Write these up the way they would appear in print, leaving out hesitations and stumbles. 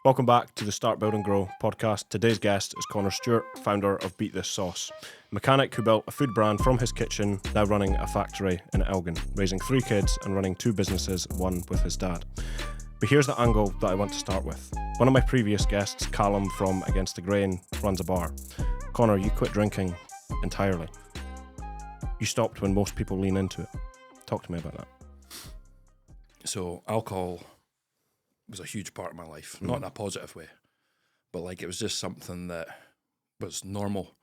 Welcome back to the Start, Build and Grow podcast. Today's guest is Conor Stewart, founder of Beat This Sauce, a mechanic who built a food brand from his kitchen, now running a factory in Elgin, raising 3 kids and running 2 businesses, one with his dad. But here's the angle that I want to start with. One of my previous guests, Callum from Against the Grain, runs a bar. Conor, you quit drinking entirely. You stopped when most people lean into it. Talk to me about that. So alcohol was a huge part of my life, not in a positive way, but like it was just something that was normal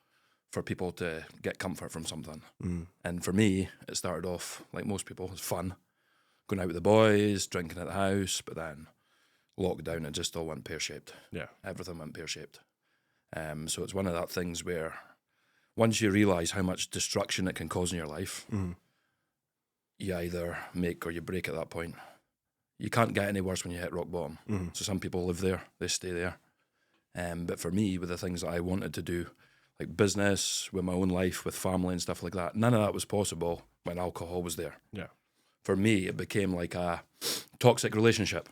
for people to get comfort from something. And for me, it started off like most people, as fun, going out with the boys, drinking at the house, but then lockdown, it just all went pear-shaped. Yeah. Everything went pear-shaped. So it's one of that things where once you realise how much destruction it can cause in your life, you either make or you break at that point. You can't get any worse when you hit rock bottom. So some people live there, they stay there. But for me, with the things that I wanted to do, like business, with my own life, with family and stuff like that, none of that was possible when alcohol was there. Yeah. For me, it became like a toxic relationship.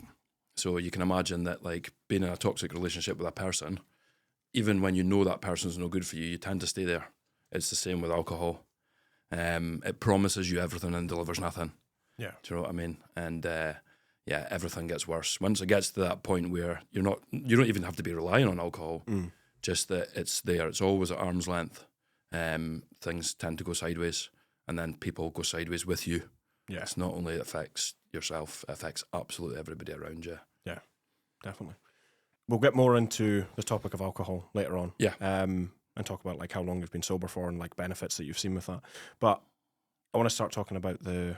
So you can imagine that like being in a toxic relationship with a person, even when you know that person's no good for you, you tend to stay there. It's the same with alcohol. It promises you everything and delivers nothing. Yeah. Do you know what I mean? And yeah, everything gets worse. Once it gets to that point where you don't even have to be relying on alcohol, just that it's there. It's always at arm's length. Things tend to go sideways, and then people go sideways with you. Yeah. It's not only affects yourself, it affects absolutely everybody around you. Yeah, definitely. We'll get more into the topic of alcohol later on. Yeah. And talk about like how long you've been sober for and like benefits that you've seen with that. But I want to start talking about the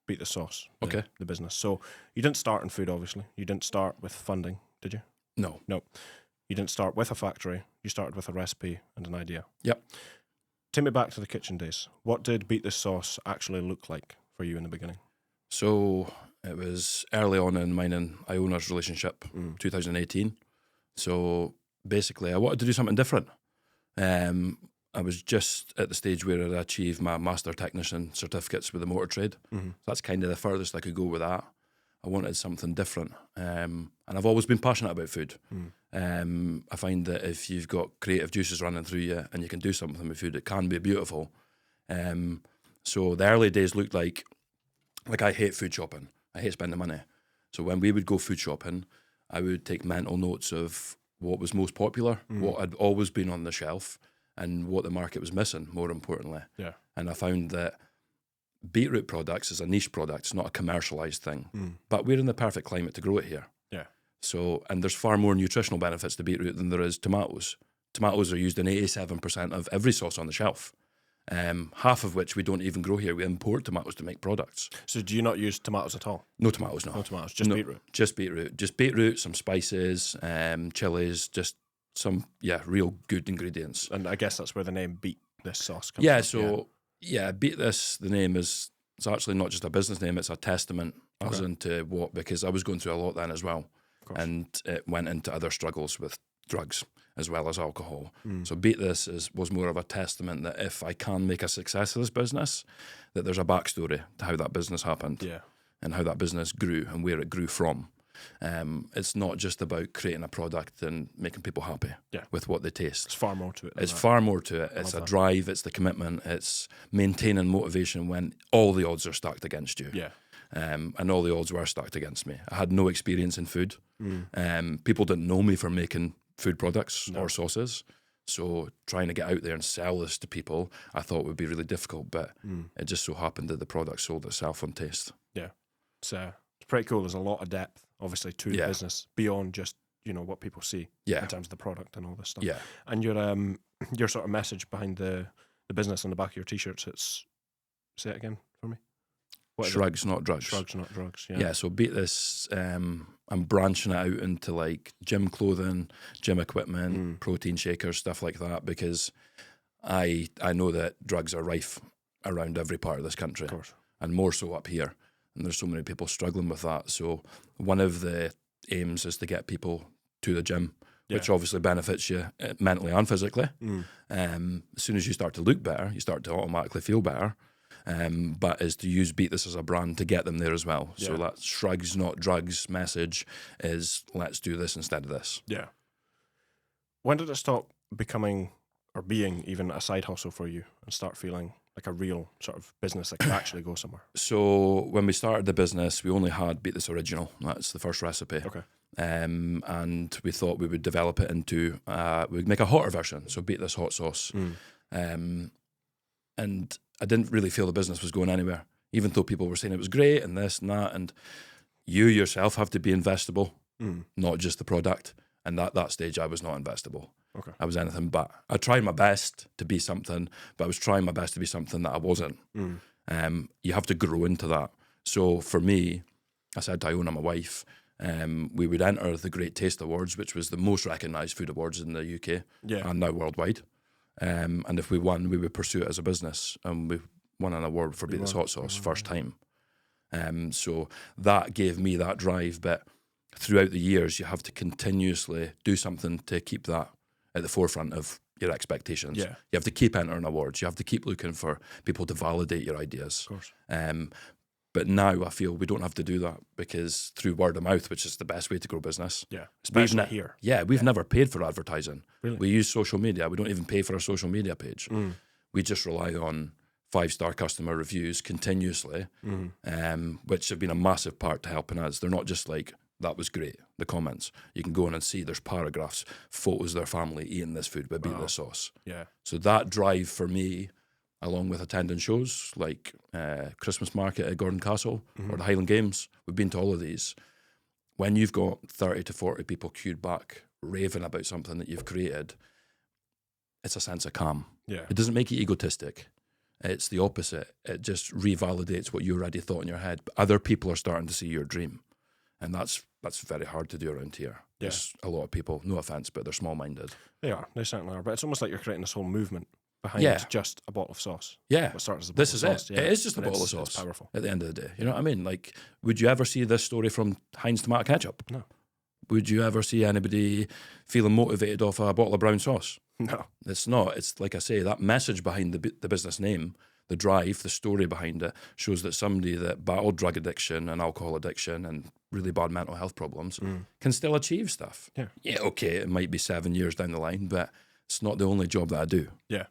Beat the Sauce, the business. So you didn't start in food, obviously. You didn't start with funding, did you? No. You didn't start with a factory. You started with a recipe and an idea. Yep. Take me back to the kitchen days. What did Beat This Sauce actually look like for you in the beginning? So it was early on in mine and Iona's relationship, 2018. So basically, I wanted to do something different. I was just at the stage where I'd achieved my master technician certificates with the motor trade. So that's kind of the furthest I could go with that. I wanted something different. And I've always been passionate about food. I find that if you've got creative juices running through you and you can do something with food, it can be beautiful. So the early days looked like I hate food shopping. I hate spending money. So when we would go food shopping, I would take mental notes of what was most popular, what had always been on the shelf, and what the market was missing, more importantly. Yeah. And I found that beetroot products is a niche product. It's not a commercialised thing. But we're in the perfect climate to grow it here. Yeah. So, and there's far more nutritional benefits to beetroot than there is tomatoes. Tomatoes are used in 87% of every sauce on the shelf. Half of which we don't even grow here. We import tomatoes to make products. So do you not use tomatoes at all? No tomatoes, no. No tomatoes, just beetroot? Just beetroot. Just beetroot, some spices, chilies, just some, real good ingredients. And I guess that's where the name Beat This Sauce comes from. Beat This, the name it's actually not just a business name, it's a testament as into what, because I was going through a lot then as well. And it went into other struggles with drugs as well as alcohol. So Beat This was more of a testament that if I can make a success of this business, that there's a backstory to how that business happened and how that business grew and where it grew from. It's not just about creating a product and making people happy with what they taste. It's far more to it. It's far more to it. It's a drive, it's the commitment, it's maintaining motivation when all the odds are stacked against you. Yeah. And all the odds were stacked against me. I had no experience in food. People didn't know me for making food products or sauces. So trying to get out there and sell this to people, I thought would be really difficult, but it just so happened that the product sold itself on taste. Yeah. It's pretty cool. There's a lot of depth, obviously, to the business beyond just, what people see in terms of the product and all this stuff. Yeah. And your sort of message behind the business on the back of your T-shirts, it's, say it again for me. Shrugs, not drugs. Shrugs, not drugs, Yeah, so Beat This, I'm branching it out into like gym clothing, gym equipment, protein shakers, stuff like that, because I know that drugs are rife around every part of this country. Of course. And more so up here. And there's so many people struggling with that. So one of the aims is to get people to the gym, which obviously benefits you mentally and physically. As soon as you start to look better, you start to automatically feel better. but is to use Beat This as a brand to get them there as well. Yeah. So that shrugs, not drugs message is let's do this instead of this. Yeah. When did it stop becoming or being even a side hustle for you and start feeling like a real sort of business that could actually go somewhere? So when we started the business, we only had Beat This Original. That's the first recipe. Okay. And we thought we would develop it into, we'd make a hotter version, so Beat This hot sauce. And I didn't really feel the business was going anywhere, even though people were saying it was great and this and that. And you yourself have to be investable, not just the product. And at that stage, I was not investable. Okay. I was anything but. I tried my best to be something, but I was trying my best to be something that I wasn't. You have to grow into that. So for me, I said to Iona, my wife, we would enter the Great Taste Awards, which was the most recognised food awards in the UK and now worldwide. And if we won, we would pursue it as a business. And we won an award for Beat This hot sauce first time. So that gave me that drive. But throughout the years, you have to continuously do something to keep that at the forefront of your expectations. Yeah. You have to keep entering awards. You have to keep looking for people to validate your ideas. Of course. But now I feel we don't have to do that because through word of mouth, which is the best way to grow business. Yeah. Especially here. Yeah, we've never paid for advertising. Really? We use social media. We don't even pay for our social media page. We just rely on 5-star customer reviews continuously, which have been a massive part to helping us. They're not just like, that was great, the comments. You can go in and see there's paragraphs, photos of their family eating this food with Beat This sauce. Yeah. So that drive for me, along with attending shows like Christmas Market at Gordon Castle or the Highland Games, we've been to all of these. When you've got 30 to 40 people queued back, raving about something that you've created, it's a sense of calm. Yeah. It doesn't make you egotistic. It's the opposite. It just revalidates what you already thought in your head. But other people are starting to see your dream. And that's very hard to do around here. Yeah. There's a lot of people, no offence, but they're small-minded. They are. They certainly are. But it's almost like you're creating this whole movement behind just a bottle of sauce. Yeah. What starts as a This bottle of is sauce. it. Yeah. It is just a And bottle of it's sauce. powerful. At the end of the day. You know what I mean? Like, would you ever see this story from Heinz tomato ketchup? No. Would you ever see anybody feeling motivated off a bottle of brown sauce? No. It's not. It's like I say, that message behind the business name, the drive, the story behind it, shows that somebody that battled drug addiction and alcohol addiction and really bad mental health problems can still achieve stuff. Yeah. Yeah, okay, it might be 7 years down the line, but it's not the only job that I do. Yeah.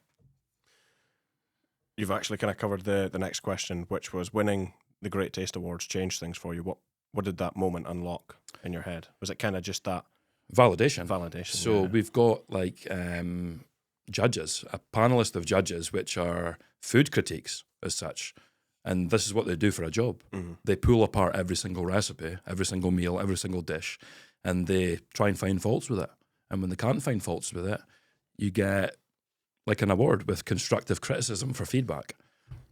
You've actually kind of covered the next question, which was winning the Great Taste Awards changed things for you. What did that moment unlock in your head? Was it kind of just that Validation. So yeah. we've got like judges, a panelist of judges, which are food critiques as such. And this is what they do for a job. They pull apart every single recipe, every single meal, every single dish, and they try and find faults with it. And when they can't find faults with it, you get like an award with constructive criticism for feedback.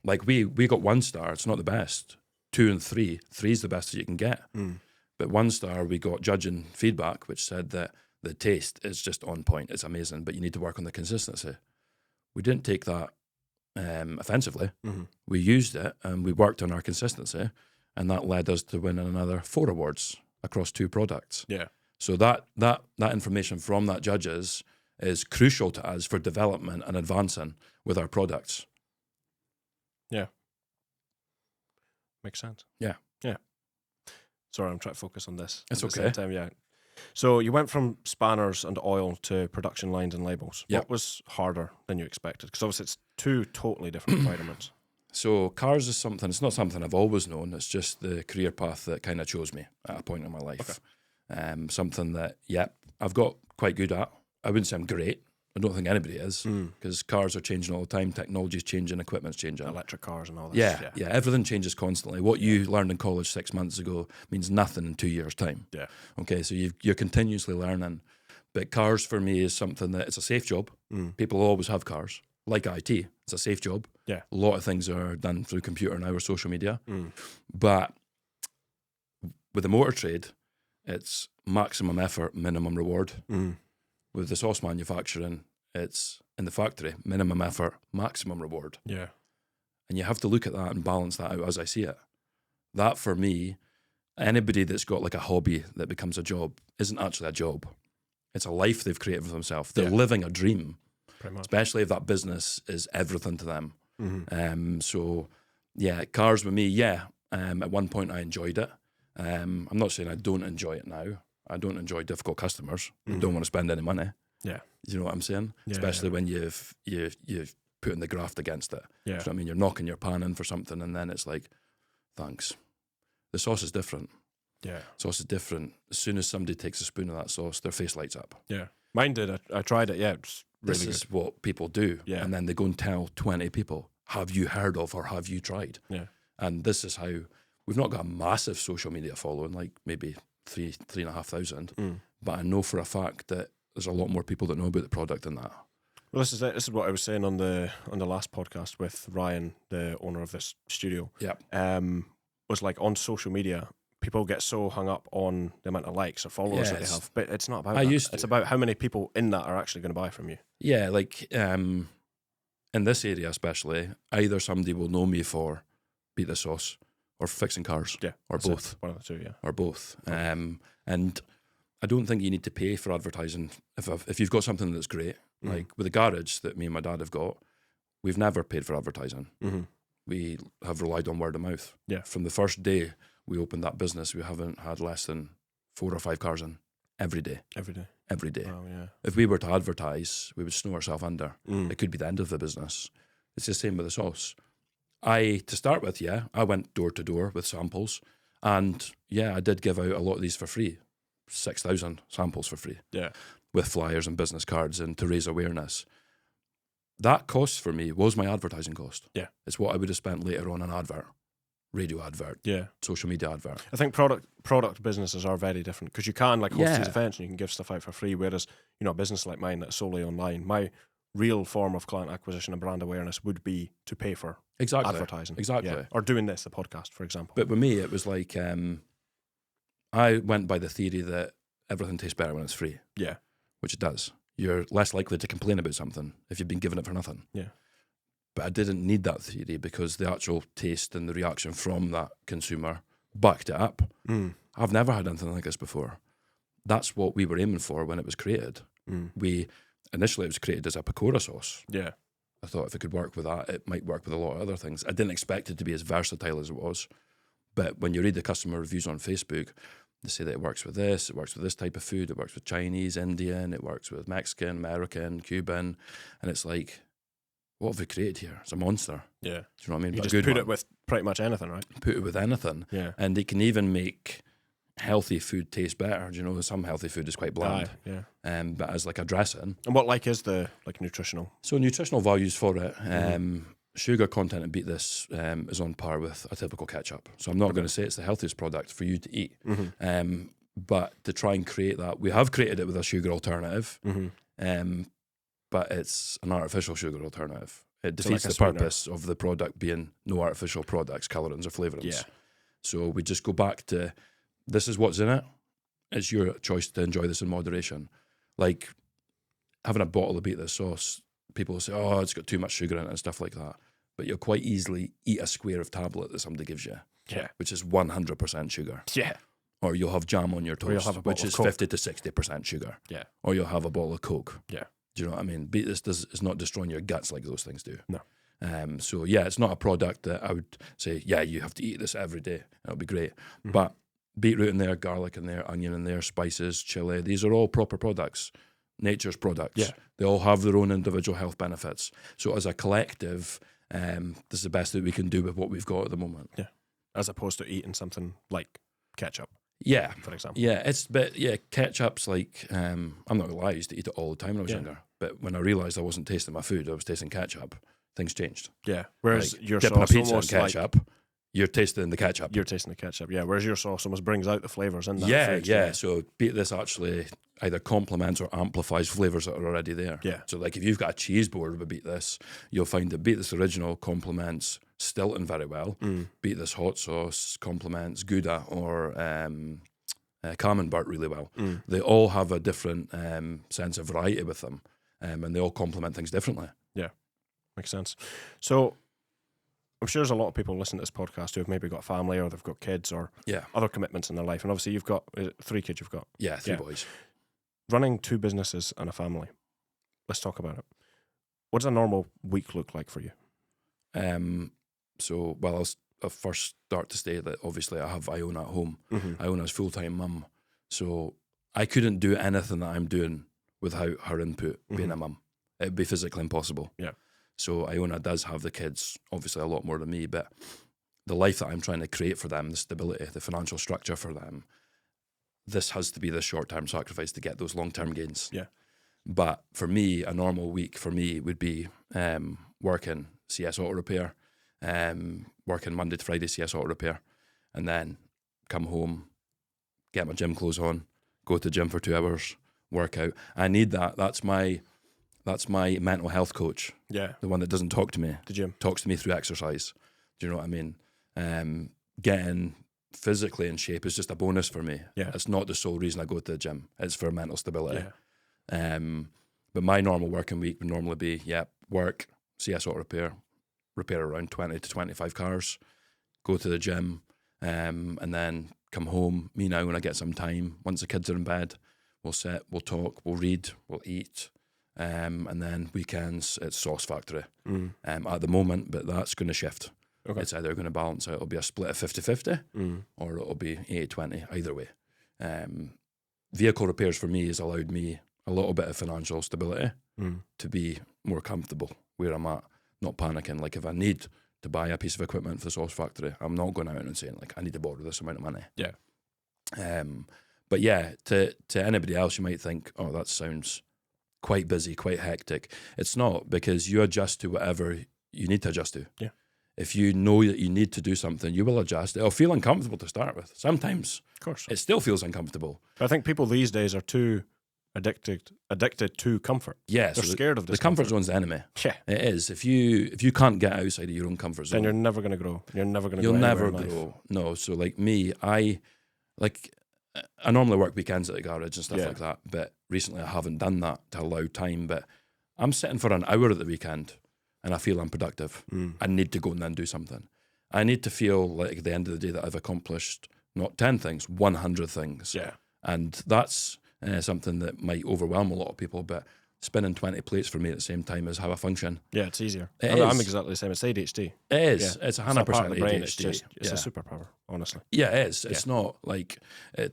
Like we got 1 star, it's not the best. 2 and 3, 3 is the best that you can get. But 1 star, we got judging feedback, which said that the taste is just on point. It's amazing, but you need to work on the consistency. We didn't take that offensively. We used it and we worked on our consistency, and that led us to winning another 4 awards across 2 products. Yeah. So that information from that judges is crucial to us for development and advancing with our products. Yeah. Makes sense. Yeah. Yeah. Sorry, I'm trying to focus on this. It's at the okay. same time, yeah. So you went from spanners and oil to production lines and labels. Yep. What was harder than you expected? Because obviously it's 2 totally different environments. So cars is something, it's not something I've always known. It's just the career path that kind of chose me at a point in my life. Okay. Something that, I've got quite good at. I wouldn't say I'm great. I don't think anybody is, because cars are changing all the time. Technology's changing, equipment's changing. Electric cars and all that. Yeah, everything changes constantly. What you learned in college 6 months ago means nothing in 2 years' time. Yeah. Okay, so you're continuously learning. But cars for me is something that it's a safe job. People always have cars. Like IT, it's a safe job. Yeah. A lot of things are done through computer now or social media. But with the motor trade, it's maximum effort, minimum reward. With the sauce manufacturing, it's in the factory, minimum effort, maximum reward. Yeah. And you have to look at that and balance that out as I see it. That for me, anybody that's got like a hobby that becomes a job isn't actually a job. It's a life they've created for themselves. They're living a dream, Pretty much. especially if that business is everything to them. So Yeah, cars with me, yeah. At one point I enjoyed it. I'm not saying I don't enjoy it now. I don't enjoy difficult customers who don't want to spend any money. Yeah. You know what I'm saying? Yeah, Especially when you've put in the graft against it. Yeah. You know what I mean? You're knocking your pan in for something and then it's like, thanks. The sauce is different. Yeah. Sauce is different. As soon as somebody takes a spoon of that sauce, their face lights up. Yeah. Mine did. I tried it. Yeah, it's really This good. is what people do. Yeah. And then they go and tell 20 people, have you heard of or have you tried? Yeah. And this is how we've not got a massive social media following, like maybe 3,500. But I know for a fact that there's a lot more people that know about the product than that. Well, this is it. This is what I was saying on the last podcast with Ryan, the owner of this studio. Yeah. Was like on social media, people get so hung up on the amount of likes or followers that they Yes. have, but it's not about I that. used to. It's about how many people in that are actually going to buy from you. Yeah, like in this area especially, either somebody will know me for beat the sauce or fixing cars. Yeah, or that's both. it. One of the two. Yeah. Or both. And I don't think you need to pay for advertising if you've got something that's great. Like with the garage that me and my dad have got, we've never paid for advertising. We have relied on word of mouth. Yeah. From the first day we opened that business, we haven't had less than 4 or 5 cars in every day. Every day. Every day. Wow. Yeah. If we were to advertise, we would snow ourselves under. It could be the end of the business. It's the same with the sauce. To start with, I went door to door with samples, and I did give out a lot of these for free, 6,000 samples for free. Yeah. With flyers and business cards and to raise awareness. That cost for me was my advertising cost. Yeah. It's what I would have spent later on an advert, radio advert, Yeah. social media advert. I think product businesses are very different because you can like host Yeah. these events and you can give stuff out for free. Whereas, you know, a business like mine that's solely online, my real form of client acquisition and brand awareness would be to pay for Exactly. advertising. Exactly. Yeah. Or doing this, the podcast, for example. But with me, it was like, I went by the theory that everything tastes better when it's free. Yeah. Which it does. You're less likely to complain about something if you've been given it for nothing. Yeah. But I didn't need that theory because the actual taste and the reaction from that consumer backed it up. I've never had anything like this before. That's what we were aiming for when it was created. Initially, it was created as a pakora sauce. Yeah. I thought if it could work with that, it might work with a lot of other things. I didn't expect it to be as versatile as it was. But when you read the customer reviews on Facebook, they say that it works with this type of food, it works with Chinese, Indian, it works with Mexican, American, Cuban. And it's like, what have we created here? It's a monster. Yeah. Do you know what I mean? You But a just good put one. it with pretty much anything, right? Put it with anything. Yeah. And they can even make healthy food taste better. Do you know, some healthy food is quite bland. Aye, yeah. But as like a dressing. And what like is the like nutritional? So nutritional values for it. Sugar content and beat this is on par with a typical ketchup. So I'm not going to say it's the healthiest product for you to eat. But to try and create that, we have created it with a sugar alternative. But it's an artificial sugar alternative. It defeats like a the sweetener. purpose of the product being no artificial products, colorants or flavorants. Yeah. So we just go back to, this is what's in it. It's your choice to enjoy this in moderation. Like having a bottle of beat this sauce, people will say, oh, it's got too much sugar in it and stuff like that. But you'll quite easily eat a square of tablet that somebody gives you, Yeah. which is 100% sugar. Yeah. Or you'll have jam on your Or you'll toast, have a bottle which of is Coke. 50 to 60% sugar. Yeah. Or you'll have a bottle of Coke. Yeah. Do you know what I mean? Beat this is not destroying your guts like those things do. No. So yeah, it's not a product that I would say, yeah, you have to eat this every day. It'll be great. But beetroot in there, garlic in there, onion in there, spices, chili. These are all proper products, nature's products. Yeah. They all have their own individual health benefits. So as a collective, this is the best that we can do with what we've got at the moment. Yeah. As opposed to eating something like ketchup, Yeah. for example. Yeah, ketchup's like, I'm not gonna lie, I used to eat it all the time when I was Yeah. younger. But when I realised I wasn't tasting my food, I was tasting ketchup, things changed. Yeah. Whereas Like, your dipping a sauce pizza in almost like ketchup, you're tasting the ketchup. you're tasting the ketchup. Yeah. Whereas your sauce almost brings out the flavors in that. Yeah, food. yeah. So beat this actually either complements or amplifies flavors that are already there. Yeah. So like if you've got a cheese board with beat this, you'll find that beat this original complements Stilton very well. Beat this hot sauce complements Gouda or Camembert really well. They all have a different sense of variety with them, and they all complement things differently. Yeah. Makes sense. So I'm sure there's a lot of people listening to this podcast who have maybe got a family or they've got kids or Yeah, other commitments in their life. And obviously you've got 3 kids you've got. yeah, three Yeah. boys. Running 2 businesses and a family. Let's talk about it. What does a normal week look like for you? So, well, I'll first start to say that obviously I have Iona at home. Iona's full-time mum. So I couldn't do anything that I'm doing without her input, being a mum. It'd be physically impossible. Yeah. So Iona does have the kids, obviously a lot more than me, but the life that I'm trying to create for them, the stability, the financial structure for them, this has to be the short-term sacrifice to get those long-term gains. Yeah. But for me, a normal week for me would be working CS Auto Repair, working Monday to Friday CS Auto Repair, and then come home, get my gym clothes on, go to the gym for 2 hours, work out. I need that. That's my mental health coach. Yeah. The one that doesn't talk to me. The gym. Talks to me through exercise. Do you know what I mean? Getting physically in shape is just a bonus for me. Yeah. It's not the sole reason I go to the gym. It's for mental stability. Yeah. But my normal working week would normally be, work, CS Auto repair around 20 to 25 cars, go to the gym, and then come home. Me now, when I get some time, once the kids are in bed, we'll sit, we'll talk, we'll read, we'll eat. And then weekends, it's Sauce Factory at the moment, but that's going to shift. Okay. It's either going to balance out, it'll be a split of 50-50, or it'll be 80-20, either way. Vehicle repairs for me has allowed me a little bit of financial stability to be more comfortable where I'm at, not panicking. Like if I need to buy a piece of equipment for the Sauce Factory, I'm not going out and saying like, I need to borrow this amount of money. Yeah. But yeah, to anybody else, you might think, oh, that sounds quite busy, quite hectic. It's not, because you adjust to whatever you need to adjust to. Yeah. If you know that you need to do something, you will adjust. It'll feel uncomfortable to start with. Sometimes. Of course. It still feels uncomfortable. I think people these days are too addicted to comfort. Yeah. They're so scared of the discomfort. comfort zone's the enemy. Yeah. It is. If you can't get outside of your own comfort zone, Then you're never going to grow. You're never going to you'll grow. never anywhere in life. grow. No. So like me, I normally work weekends at the garage and stuff like that, but recently I haven't done that to allow time. But I'm sitting for an hour at the weekend and I feel unproductive. I need to go and then do something. I need to feel like at the end of the day that I've accomplished not 10 things, 100 things. Yeah. And that's something that might overwhelm a lot of people, but spinning 20 plates for me at the same time is how I function. Yeah, it's easier. It I'm is. exactly the same. It's ADHD. It is. Yeah. It's It's not 100% part of the brain. ADHD. It's a superpower, honestly. Yeah, it is. It's not like the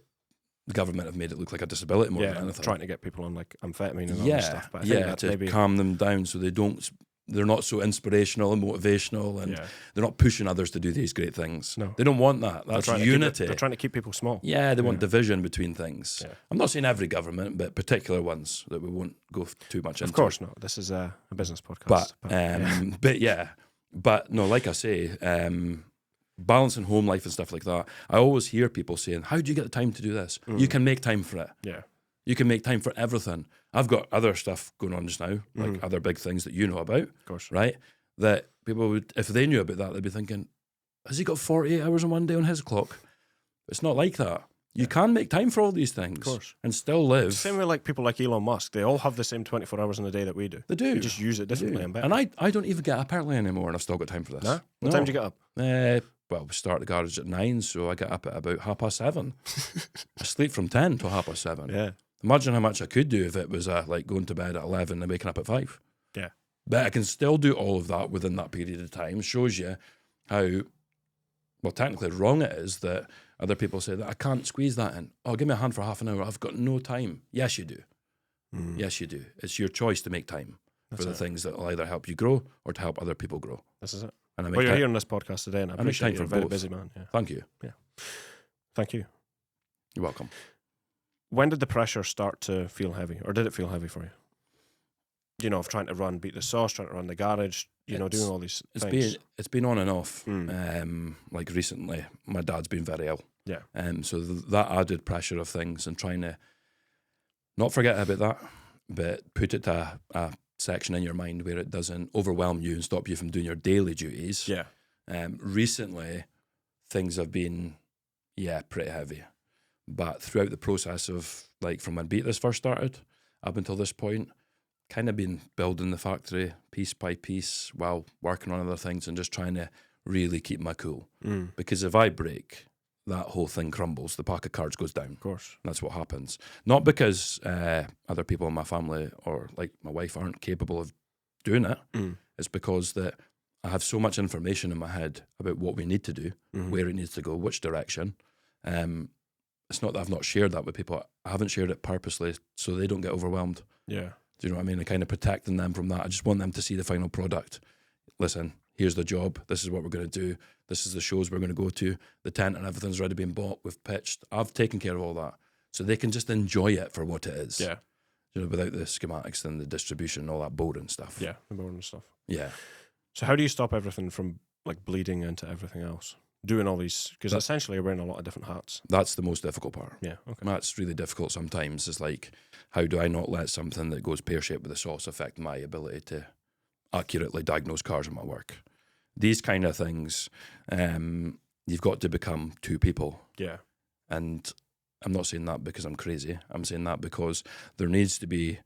government have made it look like a disability more than anything. Trying to get people on like amphetamine and all this stuff. But I think that to maybe calm them down so they're not so inspirational and motivational, and they're not pushing others to do these great things. No. They don't want that. That's unity. They're trying to keep people small. Yeah, they want division between things. Yeah. I'm not saying every government, but particular ones that we won't go too much into. Of course not. This is a business podcast. But no, like I say, balancing home life and stuff like that. I always hear people saying, "How do you get the time to do this?" You can make time for it. Yeah. You can make time for everything. I've got other stuff going on just now, like other big things that you know about, Of course. right? That people would, if they knew about that, they'd be thinking, has he got 48 hours in one day on his clock? It's not like that. You can make time for all these things, Of course. and still live. It's the same way like people like Elon Musk. They all have the same 24 hours in a day that we do. They do. We just use it differently and better. And I don't even get up early anymore, and I've still got time for this. No? What time do you get up? Well, we start the garage at 9, so I get up at about 7:30. I sleep from 10 till 7:30. Yeah. Imagine how much I could do if it was like going to bed at 11 and waking up at 5. Yeah. But I can still do all of that within that period of time. Shows you how, well, technically wrong it is that other people say that I can't squeeze that in. Oh, give me a hand for half an hour. I've got no time. Yes, you do. Yes, you do. It's your choice to make time for the things that will either help you grow or to help other people grow. This is it. And I Well, you're here on this podcast today, and I appreciate time you're a for very both. busy man. Yeah. Thank you. Thank you. You're welcome. When did the pressure start to feel heavy, or did it feel heavy for you? You know, of trying to run Beat the Sauce, trying to run the garage, doing all these things. It's been on and off. Like recently, my dad's been very ill. Yeah. So that added pressure of things and trying to not forget about that, but put it to a section in your mind where it doesn't overwhelm you and stop you from doing your daily duties. Yeah. Recently, things have been, pretty heavy. But throughout the process of, like, from when Beat This first started up until this point, kind of been building the factory piece by piece while working on other things and just trying to really keep my cool. Because if I break, that whole thing crumbles. The pack of cards goes down. Of course. That's what happens. Not because other people in my family or, like, my wife aren't capable of doing it. It's because that I have so much information in my head about what we need to do, where it needs to go, which direction. It's not that I've not shared that with people. I haven't shared it purposely so they don't get overwhelmed. Yeah. Do you know what I mean? And kind of protecting them from that. I just want them to see the final product. Listen, here's the job. This is what we're going to do. This is the shows we're going to go to. The tent and everything's already been bought. We've pitched. I've taken care of all that. So they can just enjoy it for what it is. Yeah. You know, without the schematics and the distribution and all that boring stuff. Yeah, the boring stuff. Yeah. So how do you stop everything from like bleeding into everything else? Doing all these, because essentially you're wearing a lot of different hats. That's the most difficult part. Yeah, okay. That's really difficult sometimes. It's like, how do I not let something that goes pear-shaped with the sauce affect my ability to accurately diagnose cars in my work? These kind of things, you've got to become two people. Yeah. And I'm not saying that because I'm crazy. I'm saying that because there needs to be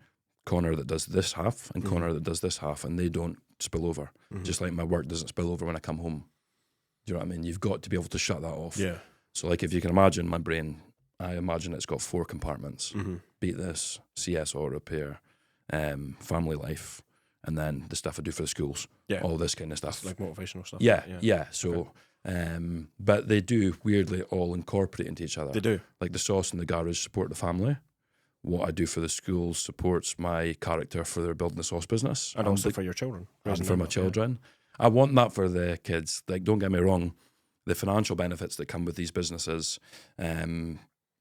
Conor that does this half and Conor that does this half, and they don't spill over. Just like my work doesn't spill over when I come home. Do you know what I mean? You've got to be able to shut that off. Yeah. So like if you can imagine my brain, I imagine it's got 4 compartments. Beat this, CSO repair, family life, and then the stuff I do for the schools. Yeah. All this kind of stuff. It's like motivational stuff. Yeah. So, but they do weirdly all incorporate into each other. They do. Like the sauce in the garage support the family. What I do for the schools supports my character for their building the sauce business. And also for your children. And for my children. Yeah. I want that for the kids. Like, don't get me wrong, the financial benefits that come with these businesses,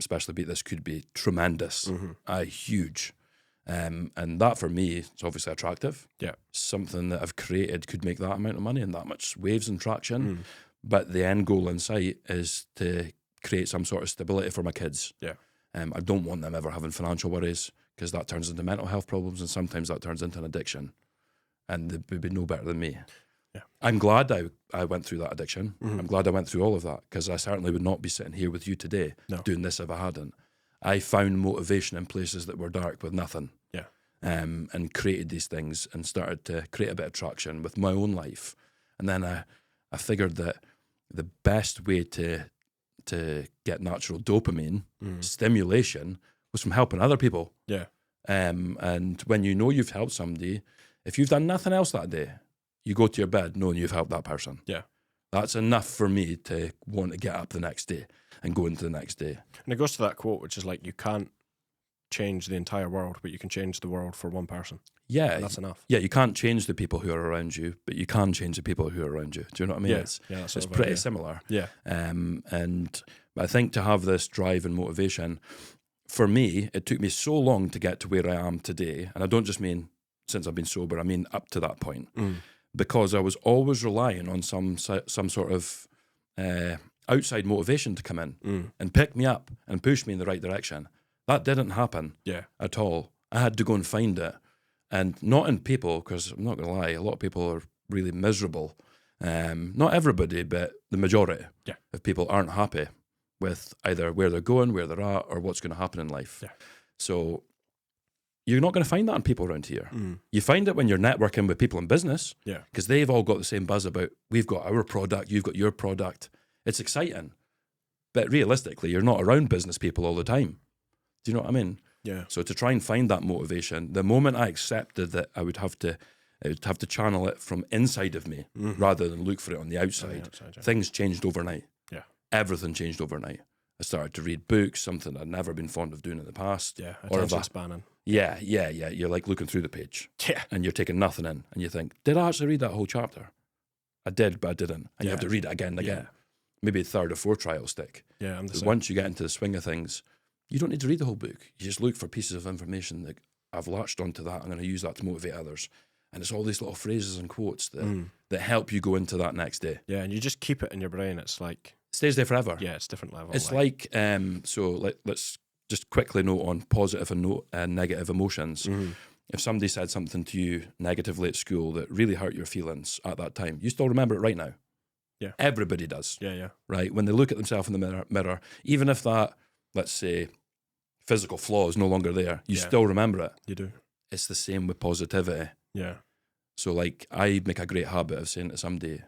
especially Beat This, could be tremendous, huge. And that for me is obviously attractive. Yeah. Something that I've created could make that amount of money and that much waves and traction. But the end goal in sight is to create some sort of stability for my kids. Yeah. I don't want them ever having financial worries, because that turns into mental health problems, and sometimes that turns into an addiction. And they would be no better than me. Yeah. I'm glad I went through that addiction. I'm glad I went through all of that, because I certainly would not be sitting here with you today doing this if I hadn't. I found motivation in places that were dark with nothing. Yeah. And created these things and started to create a bit of traction with my own life. And then I figured that the best way to get natural dopamine stimulation was from helping other people. Yeah. And when you know you've helped somebody, if you've done nothing else that day, you go to your bed knowing you've helped that person. Yeah. That's enough for me to want to get up the next day and go into the next day. And it goes to that quote, which is like, you can't change the entire world, but you can change the world for one person. Yeah. And that's enough. Yeah, you can't change the people who are around you, but you can change the people who are around you. Do you know what I mean? Yeah. It's pretty similar. Yeah. And I think to have this drive and motivation, for me, it took me so long to get to where I am today. And I don't just mean since I've been sober, I mean up to that point. Because I was always relying on some sort of outside motivation to come in and pick me up and push me in the right direction. That didn't happen at all. I had to go and find it. And not in people, because I'm not going to lie, a lot of people are really miserable. Not everybody, but the majority of people aren't happy with either where they're going, where they're at, or what's going to happen in life. Yeah. So you're not going to find that in people around here. You find it when you're networking with people in business, because they've all got the same buzz about, we've got our product, you've got your product. It's exciting. But realistically, you're not around business people all the time. Do you know what I mean? Yeah. So to try and find that motivation, the moment I accepted that I would have to channel it from inside of me rather than look for it on the outside, things changed overnight. Yeah. Everything changed overnight. I started to read books, something I'd never been fond of doing in the past. Yeah, attention spanning. Yeah. You're like looking through the page. Yeah. And you're taking nothing in. And you think, did I actually read that whole chapter? I did, but I didn't. And you have to read it again and again. Maybe a third or fourth try will stick. Yeah, I'm the same. Once you get into the swing of things, you don't need to read the whole book. You just look for pieces of information that I've latched onto that. I'm going to use that to motivate others. And it's all these little phrases and quotes that help you go into that next day. Yeah, and you just keep it in your brain. It's like... It stays there forever. Yeah, it's different level. It's like let's just quickly note on positive and negative emotions. If somebody said something to you negatively at school that really hurt your feelings at that time, you still remember it right now. Yeah. Everybody does. Yeah. Right? When they look at themselves in the mirror, even if that, let's say, physical flaw is no longer there, you still remember it. You do. It's the same with positivity. Yeah. So like, I make a great habit of saying to somebody,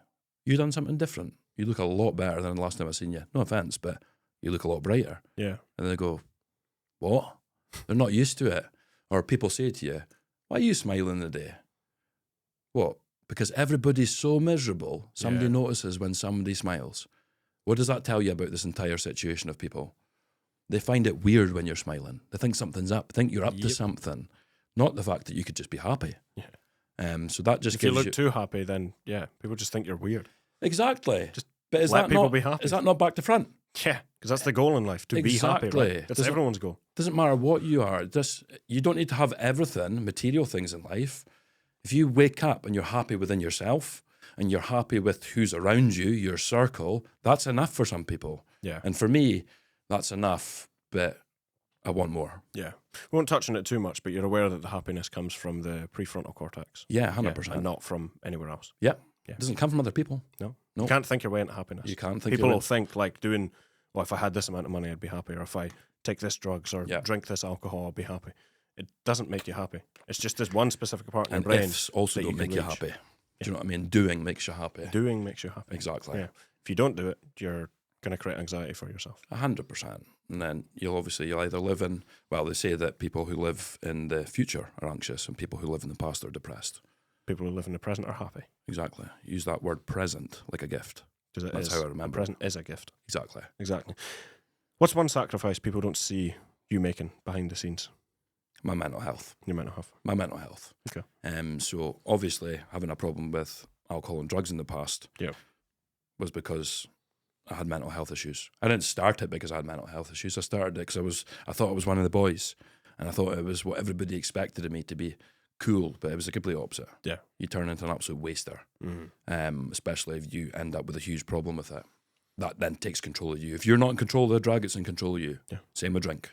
you done something different. You look a lot better than the last time I seen you. No offense, but you look a lot brighter. Yeah. And they go, what? They're not used to it. Or people say to you, why are you smiling today? What? Because everybody's so miserable, somebody notices when somebody smiles. What does that tell you about this entire situation of people? They find it weird when you're smiling. They think something's up, think you're up to something, not the fact that you could just be happy. Yeah. So that just if you gives look too happy, then people just think you're weird. Exactly. But is let people be happy. Is that not back to front? Yeah, because that's the goal in life, to be happy. Right? That's everyone's goal. Doesn't matter what you are. You don't need to have everything, material things in life. If you wake up and you're happy within yourself and you're happy with who's around you, your circle, that's enough for some people. Yeah. And for me, that's enough, but I want more. Yeah. We won't touch on it too much, but you're aware that the happiness comes from the prefrontal cortex. Yeah, 100%. And not from anywhere else. Yeah. It doesn't come from other people. No. You can't think your way into happiness. You can't think People will think like doing, well, if I had this amount of money, I'd be happy. Or if I take this drugs or drink this alcohol, I'll be happy. It doesn't make you happy. It's just this one specific part in your brain. Ifs also don't make you happy. Do you know what I mean? Doing makes you happy. Doing makes you happy. Exactly. Yeah. If you don't do it, you're going to create anxiety for yourself. 100%. And then you'll either live in, well, they say that people who live in the future are anxious and people who live in the past are depressed. People who live in the present are happy. Exactly. Use that word present like a gift. That's how I remember. The present is a gift. Exactly. What's one sacrifice people don't see you making behind the scenes? My mental health. Your mental health. My mental health. Okay. So obviously having a problem with alcohol and drugs in the past was because I had mental health issues. I didn't start it because I had mental health issues. I started it because I thought I was one of the boys, and I thought it was what everybody expected of me to be cool, but it was the complete opposite. Yeah. You turn into an absolute waster, especially if you end up with a huge problem with it. That then takes control of you. If you're not in control of the drug, it's in control of you. Yeah. Same with drink.